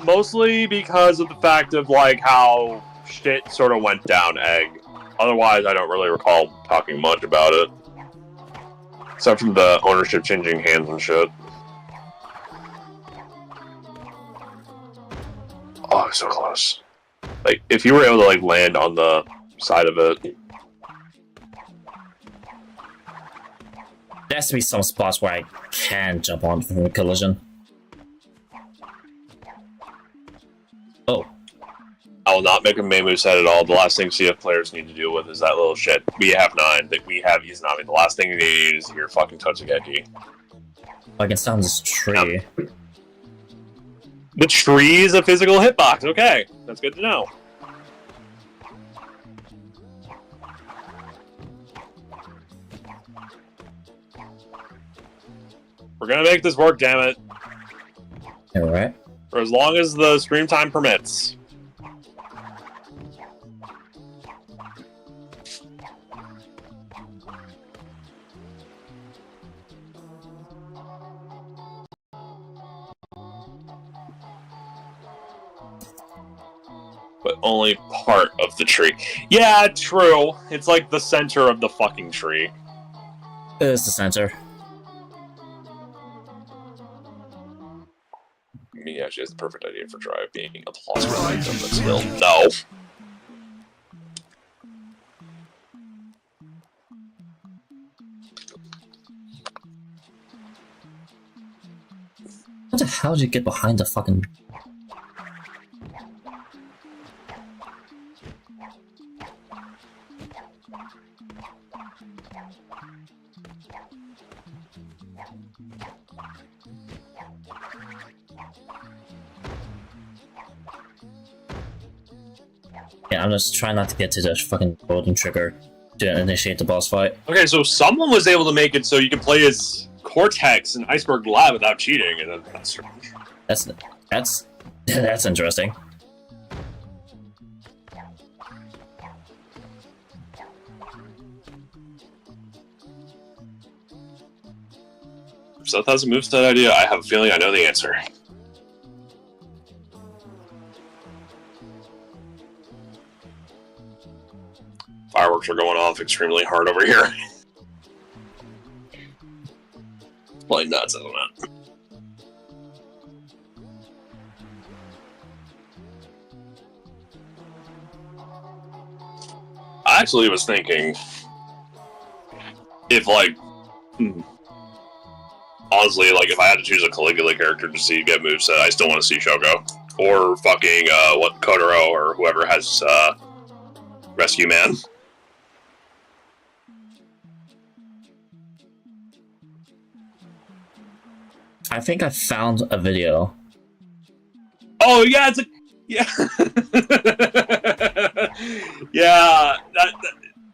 Mostly because of the fact of like how shit sort of went down Egg. Otherwise, I don't really recall talking much about it. Except from the ownership changing hands and shit. Oh, so close. Like, if you were able to like land on the side of it. There has to be some spots where I can jump on from a collision. Oh. I will not make a main moveset at all. The last thing CF players need to deal with is that little shit. We have 9. That we have Izanami. The last thing you need is your fucking Totsugeki. I can stand this tree. The tree is a physical hitbox. Okay, that's good to know. We're gonna make this work, damn it. Alright. For as long as the stream time permits. But only part of the tree. Yeah, true. It's like the center of the fucking tree. It is the center. Me actually has the perfect idea for Drive being a plus momentum, but still, no. What the hell did you get behind the fucking... Yeah, I'm just trying not to get to the fucking golden trigger to initiate the boss fight. Okay, so someone was able to make it so you can play as Cortex in Iceberg Lab without cheating, and that's strange. That's interesting. If Seth has a moveset idea, I have a feeling I know the answer. Fireworks are going off extremely hard over here. Like nuts, isn't it? I actually was thinking if like, honestly, like if I had to choose a Caligula character to see get moveset, I still want to see Shoko or fucking Kotaro or whoever has Rescue Man. I think I found a video. Oh yeah, it's a yeah, yeah.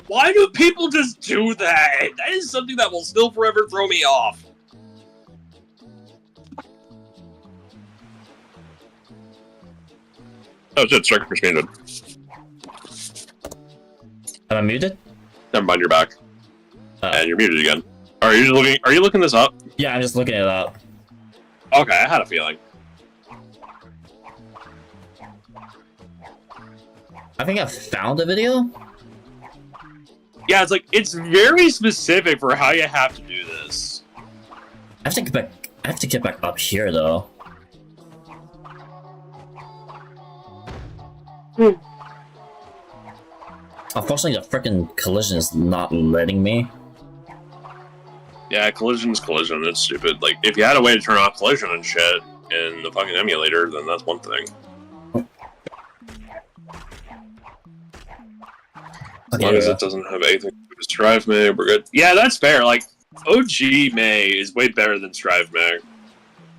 Why do people just do that? That is something that will still forever throw me off. Oh shit, Striker's muted. Am I muted? Never mind, you're back. Oh. And you're muted again. Are you looking this up? Yeah, I'm just looking it up. Okay, I had a feeling. I think I found a video. Yeah, it's like it's very specific for how you have to do this. I have to get back. I have to get back up here though. Unfortunately, the frickin' collision is not letting me. Yeah, collision's collision. It's stupid. Like, if you had a way to turn off collision and shit in the fucking emulator, then that's one thing. As long as it doesn't have anything to do with Strive May, we're good. Yeah, that's fair. Like, OG May is way better than Strive May.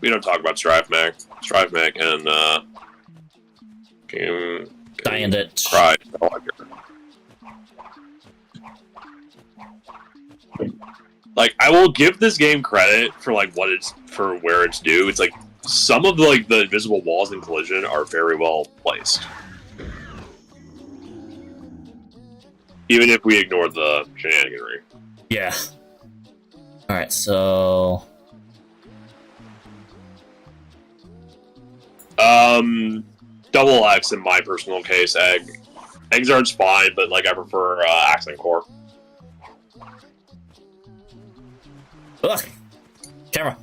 We don't talk about Strive May. Strive May and, Dying it. Cry. Like, I will give this game credit for like what it's for where it's due. It's like some of the invisible walls in Collision are very well placed, even if we ignore the shenaniganry. Yeah. All right, so double X in my personal case. Exarch's fine, but like I prefer Accent Core. ugh, camera.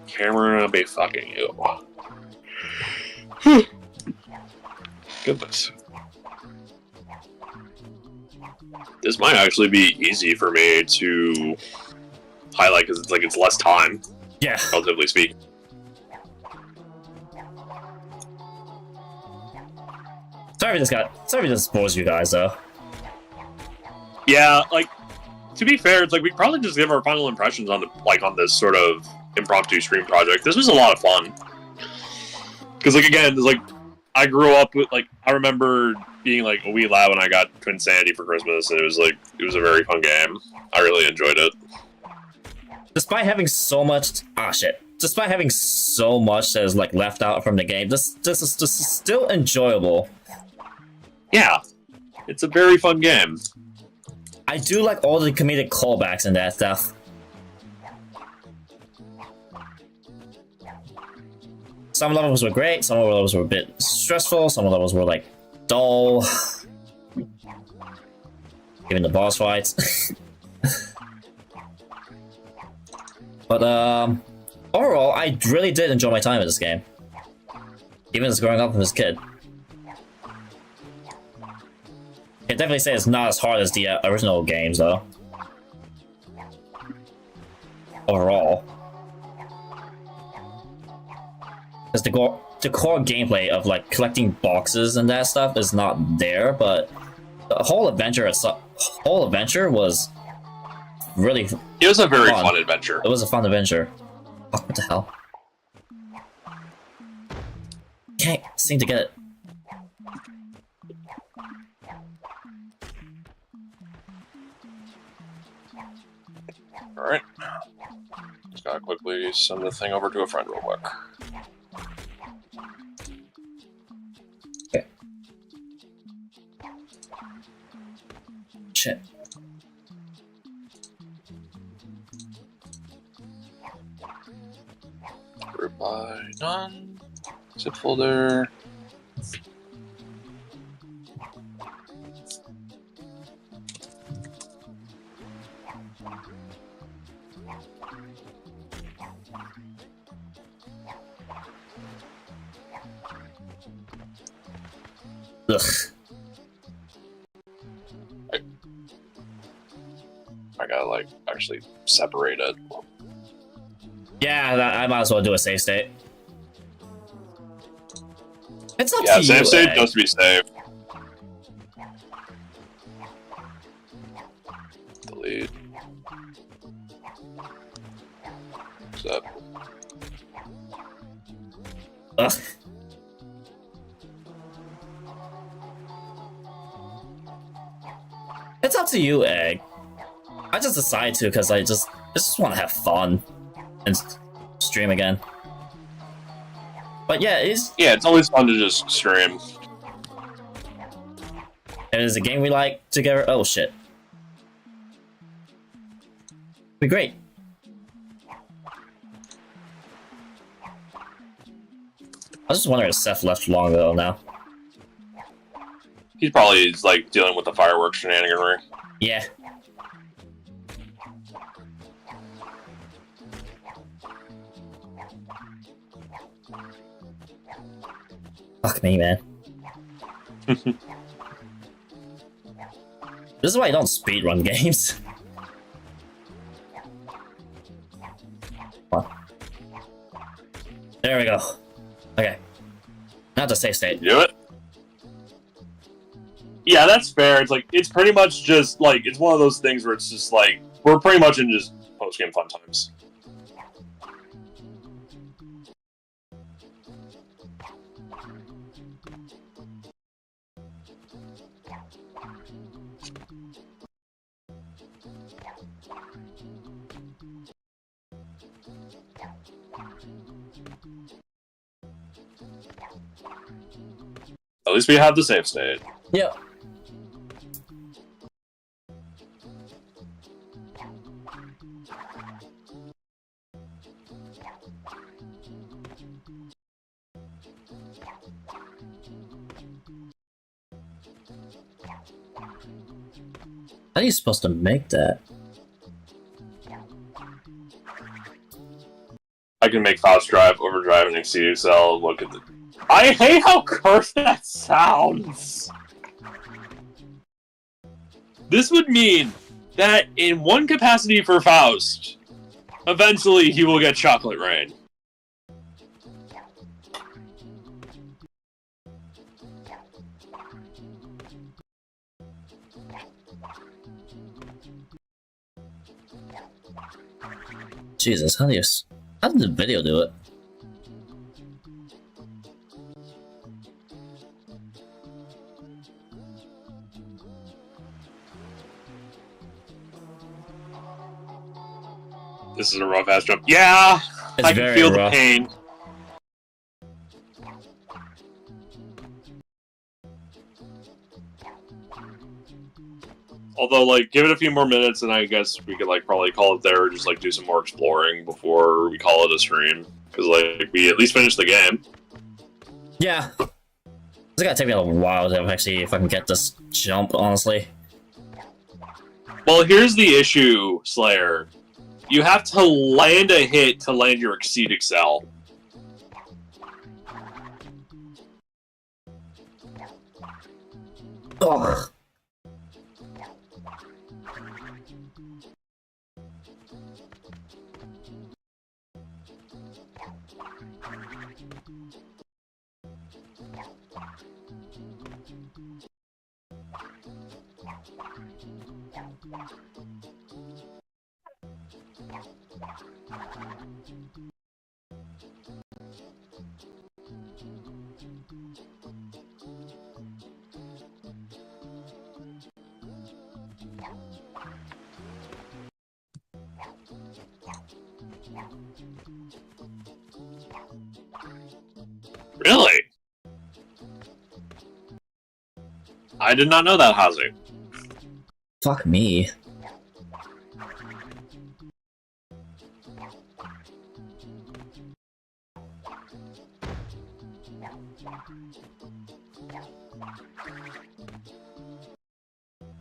Camera be fucking you. Goodness. This might actually be easy for me to highlight because it's like it's less time, Yeah. relatively speaking. Sorry if this bores you guys though. Yeah, like to be fair, it's like we probably just give our final impressions on on this sort of impromptu stream project. This was a lot of fun because like again, it's like I grew up with like I remember being like a wee lad when I got Twinsanity for Christmas, and it was a very fun game. I really enjoyed it. Despite having so much despite having so much that is like left out from the game, this is still enjoyable. Yeah, it's a very fun game. I do like all the comedic callbacks and that stuff. Some levels were great, some levels were a bit stressful, some levels were like dull. Even the boss fights. But overall, I really did enjoy my time with this game. Even as growing up as a kid. I definitely say it's not as hard as the original games, though. Overall. Because the core gameplay of, like, collecting boxes and that stuff is not there, but the whole adventure was really It was a very fun adventure. It was a fun adventure. Oh, what the hell? Can't seem to get it. Alright. Just gotta quickly send the thing over to a friend real quick. Okay. Shit. Group by none. Zip folder. Ugh. I gotta like actually separate it. Yeah, I might as well do a save state. It's up Yeah, to save you. state Egg. just to be safe. Delete. Accept. Ugh. It's up to you, Egg. I just decided to because I just want to have fun and stream again. But yeah, it's always fun to just stream. it is a game we like together. Oh shit, be great. I was just wondering if Seth left long ago now. He's probably like dealing with the fireworks shenaniganry. Yeah. Fuck me, man. This is why you don't speedrun games. Come on. There we go. Okay. Now to save state. You do it? Yeah, that's fair. It's like, it's pretty much just like, it's one of those things where it's just like, we're pretty much in just post-game fun times. At least we have the save state. Yep. How are you supposed to make that? I can make Faust drive, overdrive, and exceed Excel. Look at the. I hate how cursed that sounds! This would mean that in one capacity for Faust, eventually he will get Chocolate Rain. Jesus, how did the video do it? This is a rough ass jump. Yeah! It's I can very feel rough. the pain. Although, like, give it a few more minutes and I guess we could, like, probably call it there or just, like, do some more exploring before we call it a stream. Because, like, we at least finished the game. Yeah. It's gonna take me a while to actually, if I can get this jump, honestly. Well, here's the issue, Slayer. You have to land a hit to land your Exceed Excel. Ugh. Really? I did not know that, Hazu. Fuck me.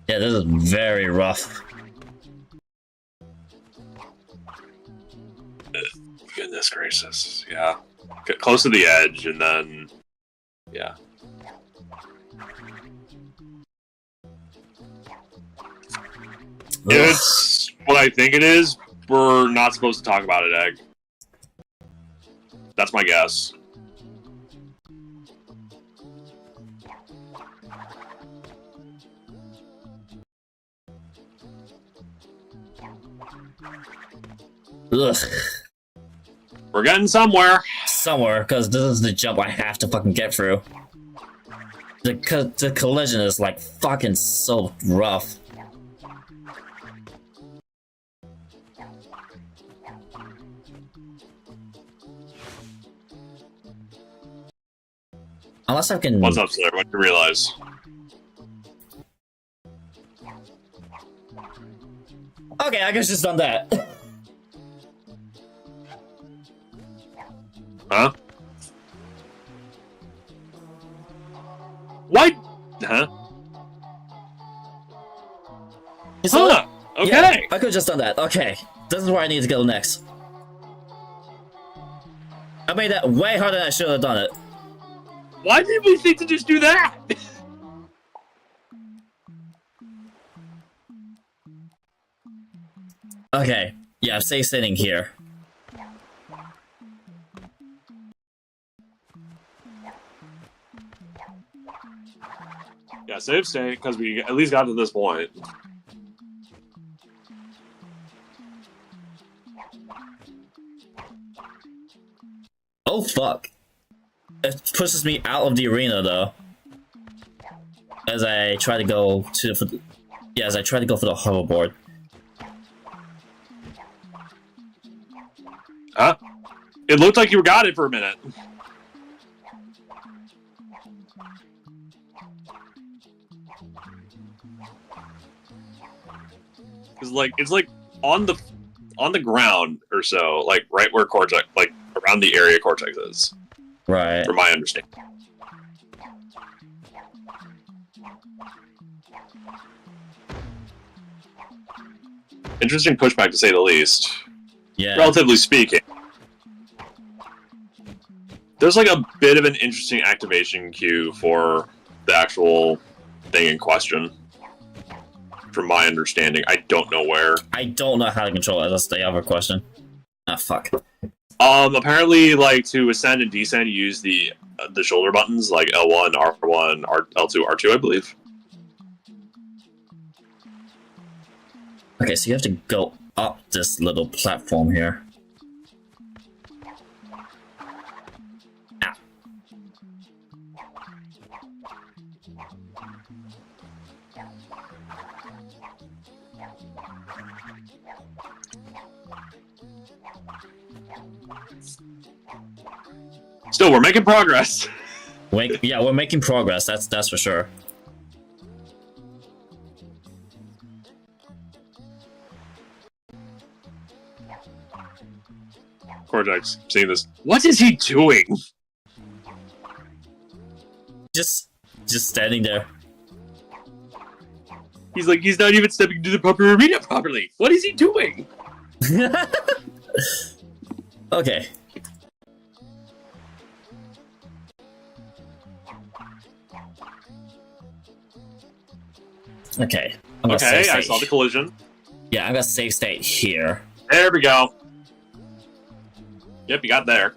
Yeah, this is very rough. Goodness gracious, yeah. Get close to the edge, and then... Yeah. It's what I think it is. We're not supposed to talk about it, Egg. That's my guess. Ugh. We're getting somewhere. Somewhere, because this is the jump I have to fucking get through. The collision is like fucking so rough. Unless I can. What's up, sir? What do you realize? Okay, I guess just done that. Huh? What? Huh? You saw Huh? that? Okay. Yeah, I could have just done that. Okay, this is where I need to go next. I made that way harder than I should have done it. Why did we think to just do that? Okay, yeah, I'm safe sitting here. Yeah, save state, because we at least got to this point. Oh fuck. It pushes me out of the arena though. As I try to go to as I try to go for the hoverboard. Huh? It looked like you got it for a minute. It's like on the ground or so, like right where Cortex, like around the area Cortex is. Right. From my understanding. Interesting pushback to say the least. Yeah. Relatively speaking. There's like a bit of an interesting activation queue for the actual thing in question. From my understanding. I don't know where. I don't know how to control it. That's the other question. Ah, fuck. Apparently, like, to ascend and descend, you use the shoulder buttons, like L1, R1, L2, R2, I believe. Okay, so you have to go up this little platform here. Ah. Still, we're making progress. Yeah, we're making progress. That's for sure. Cortex, seeing this. What is he doing? Just standing there. He's like, he's not even stepping into the proper arena properly. What is he doing? Okay. Okay. Okay, I saw the collision. Yeah, I'm gonna save state here. There we go. Yep, you got there.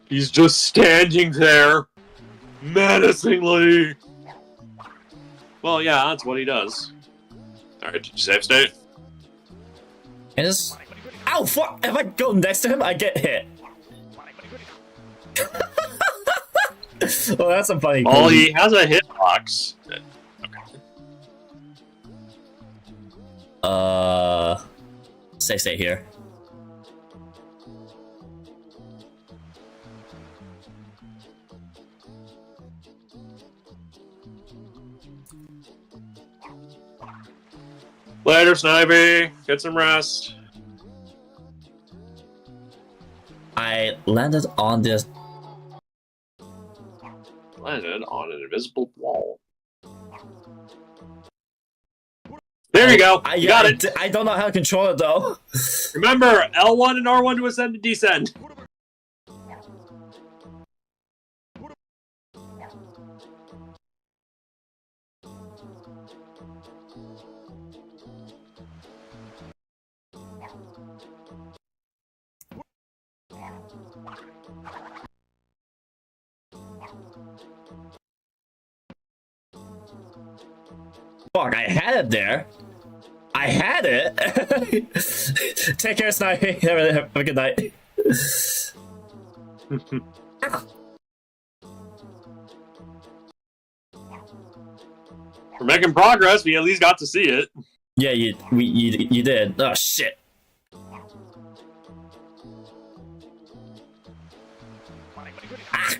He's just standing there, menacingly. Well, yeah, that's what he does. Alright, did you save state? And just... Ow, fuck! If I go next to him, I get hit. Oh, that's a funny. Oh, he has a hitbox. Okay. Save state here. Later, Snivy. Get some rest. I landed on this. Landed on an invisible wall. There you go. You got it. I don't know how to control it though. Remember, L1 and R1 to ascend and descend. Fuck, I had it there. I had it. Take care, Snipe. Have a good night. We're making progress. We at least got to see it. Yeah, you did. Oh shit. Ah.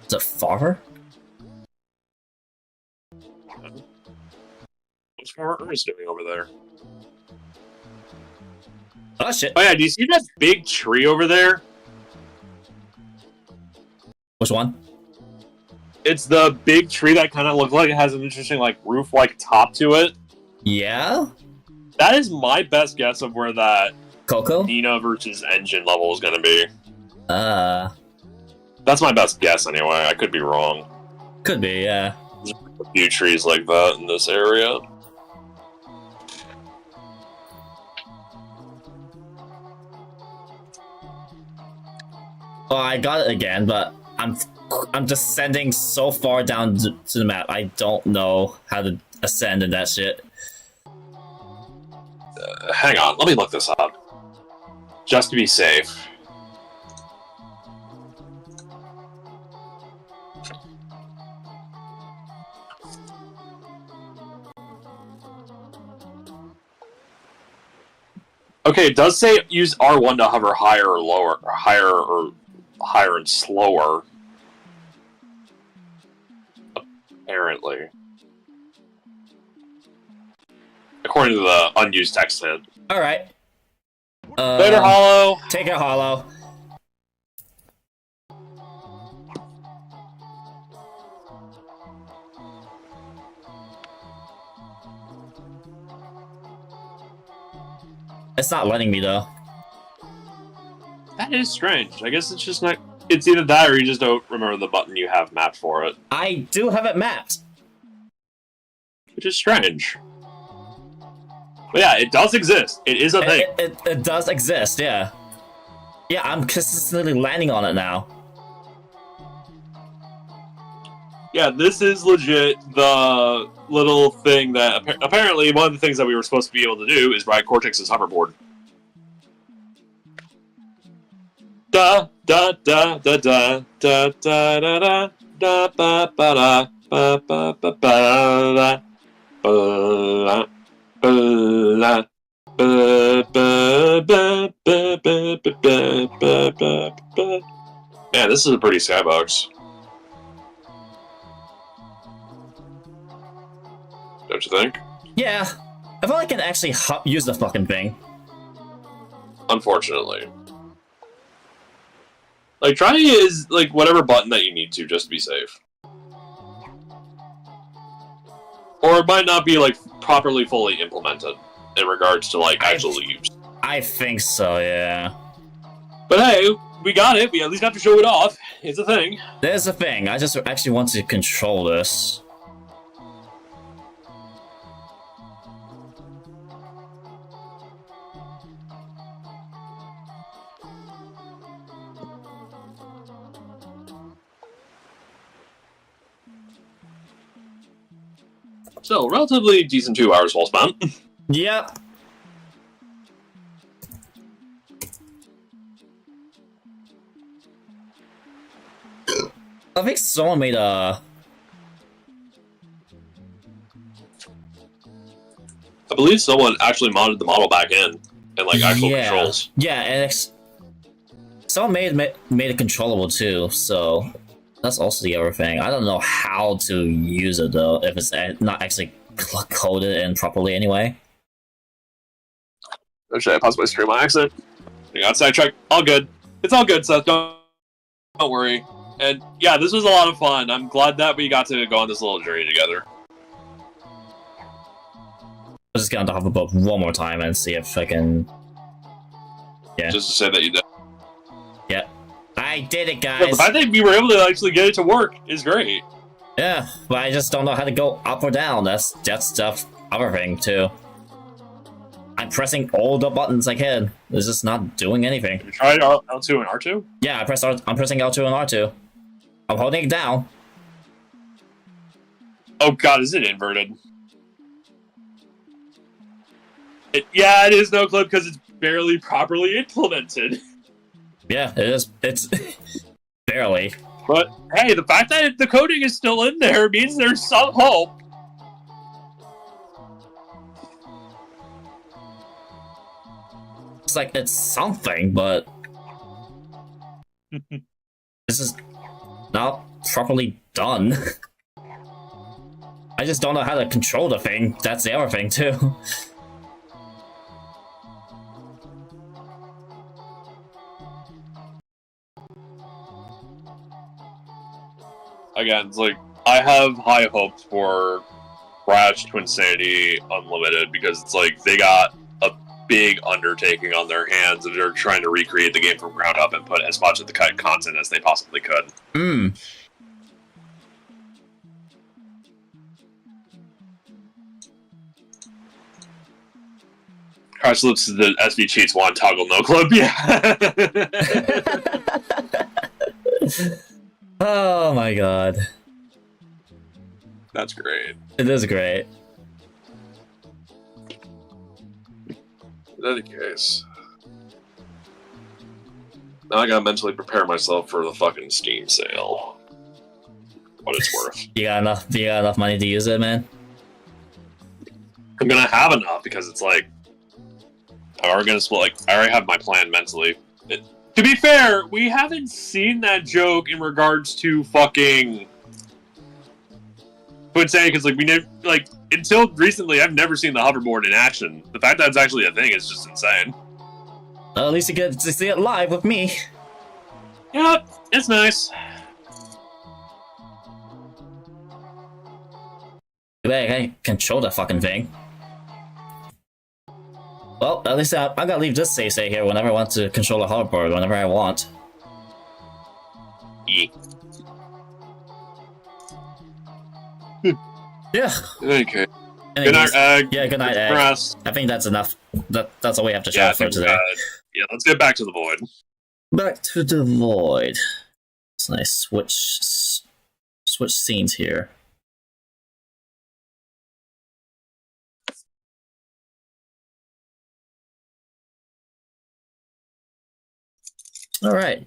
Is it far? What's Farmer Ernest doing over there? Oh shit. Oh yeah, do you see that big tree over there? Which one? It's the big tree that kind of looks like it has an interesting like roof-like top to it. Yeah? That is my best guess of where that Coco? Nina versus Engine level is going to be. That's my best guess anyway. I could be wrong. Could be, yeah. There's a few trees like that in this area. Well, I got it again, but I'm descending so far down to the map. I don't know how to ascend and that shit. Hang on, let me look this up. Just to be safe. Okay, it does say use R1 to hover higher or lower, or higher and slower. Apparently. According to the unused text hit. Alright. Later, Hollow! Take it, Hollow. It's not letting me, though. That is strange. I guess it's just not... It's either that or you just don't remember the button you have mapped for it. I do have it mapped. Which is strange. But yeah, it does exist. It is a thing. It does exist, yeah. Yeah, I'm consistently landing on it now. Yeah, this is legit the little thing that... Apparently, one of the things that we were supposed to be able to do is ride Cortex's hoverboard. Da da da da da da da da da da ba ba da ba ba ba ba da ba ba. Man, this is a pretty skybox. Don't you think? Yeah. I feel like I can actually use the fucking thing. Unfortunately. Like, try to use, like, whatever button that you need to, just to be safe. Or it might not be, like, properly fully implemented in regards to, like, actual use. I think so, yeah. But hey, we got it. We at least have to show it off. It's a thing. There's a thing. I just actually want to control this. So, relatively decent 2 hours well spent. Yep. I think someone made a... I believe someone actually modded the model back in, and like actual controls. Yeah, and someone made it controllable too, so that's also the other thing. I don't know how to use it though, if it's not actually coded in properly anyway. Or should I pause my stream on accident? You got sidetracked. All good. It's all good, Seth. Don't worry. And yeah, this was a lot of fun. I'm glad that we got to go on this little journey together. I'm just gonna hoverboard one more time and see if I can... Yeah. Just to say that you did. Yeah. I did it, guys! Yeah, but I think we were able to actually get it to work. It's great. Yeah, but I just don't know how to go up or down. That's other thing too. I'm pressing all the buttons I can. It's just not doing anything. You tried L2 and R2? Yeah, I'm pressing L2 and R2. I'm holding it down. Oh god, is it inverted? Yeah, it is no clip because it's barely properly implemented. Yeah, it is. It's barely. But hey, the fact that the coding is still in there means there's some hope. It's like it's something, but this is not properly done. I just don't know how to control the thing. That's the other thing too. Again, it's like I have high hopes for Crash Twinsanity Unlimited because it's like they got a big undertaking on their hands and they're trying to recreate the game from ground up and put as much of the content as they possibly could. Crash looks the SD cheats one toggle no clip, yeah. Oh my god. That's great. It is great. In any case, now I gotta mentally prepare myself for the fucking Steam sale. What it's worth. You got enough money to use it, man? I'm gonna have enough because it's like I'm already gonna split. Like I already have my plan mentally. To be fair, we haven't seen that joke in regards to fucking Twinsanity because like we never like until recently I've never seen the hoverboard in action. The fact that it's actually a thing is just insane. Well, at least you get to see it live with me. Yep, it's nice. I can't control that fucking thing. Well, at least I gotta leave this save state here whenever I want to control a hoverboard, whenever I want. Yeah. Yeah. Okay. Good night, Egg. Yeah, good night, Egg. I think that's enough. That's all we have to show for today. Yeah, let's get back to the void. Back to the void. It's nice. Switch scenes here. All right.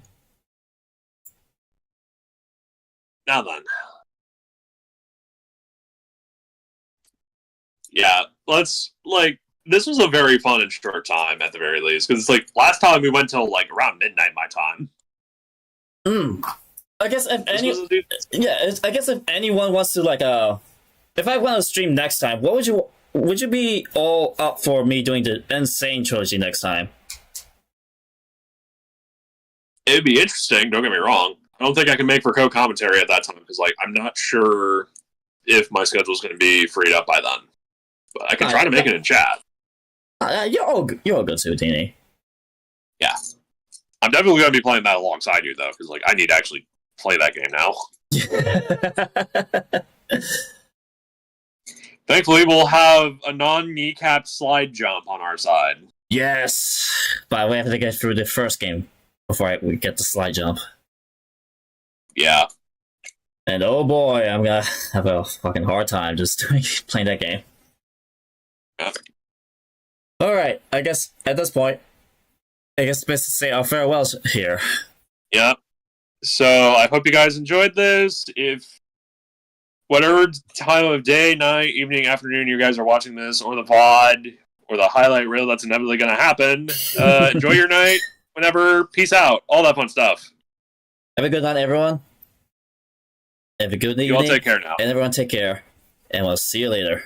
Now then. Yeah, let's, like, this was a very fun and short time at the very least, because it's like, last time we went till, like, around midnight my time. I guess if I guess if anyone wants to, like, if I want to stream next time, would you be all up for me doing the Insane Trilogy next time? It'd be interesting, don't get me wrong. I don't think I can make for co-commentary at that time, because, like, I'm not sure if my schedule's going to be freed up by then. But I can try to make it in chat. You're all good too, Teeny. Yeah. I'm definitely going to be playing that alongside you, though, because, like, I need to actually play that game now. Thankfully, we'll have a non-kneecap slide jump on our side. Yes, but we have to get through the first game before we get the slide jump. Yeah. And oh boy, I'm gonna have a fucking hard time just playing that game. Yeah. Alright, I guess at this point, it's best to say our farewells here. Yeah. So I hope you guys enjoyed this. If whatever time of day, night, evening, afternoon you guys are watching this, or the VOD, or the highlight reel that's inevitably going to happen, enjoy your night. Whenever, peace out, all that fun stuff. Have a good night, everyone. Have a good evening. You all take care now. And everyone take care. And we'll see you later.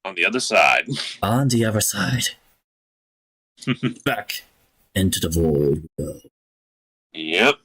On the other side. On the other side. Back into the void. Yep.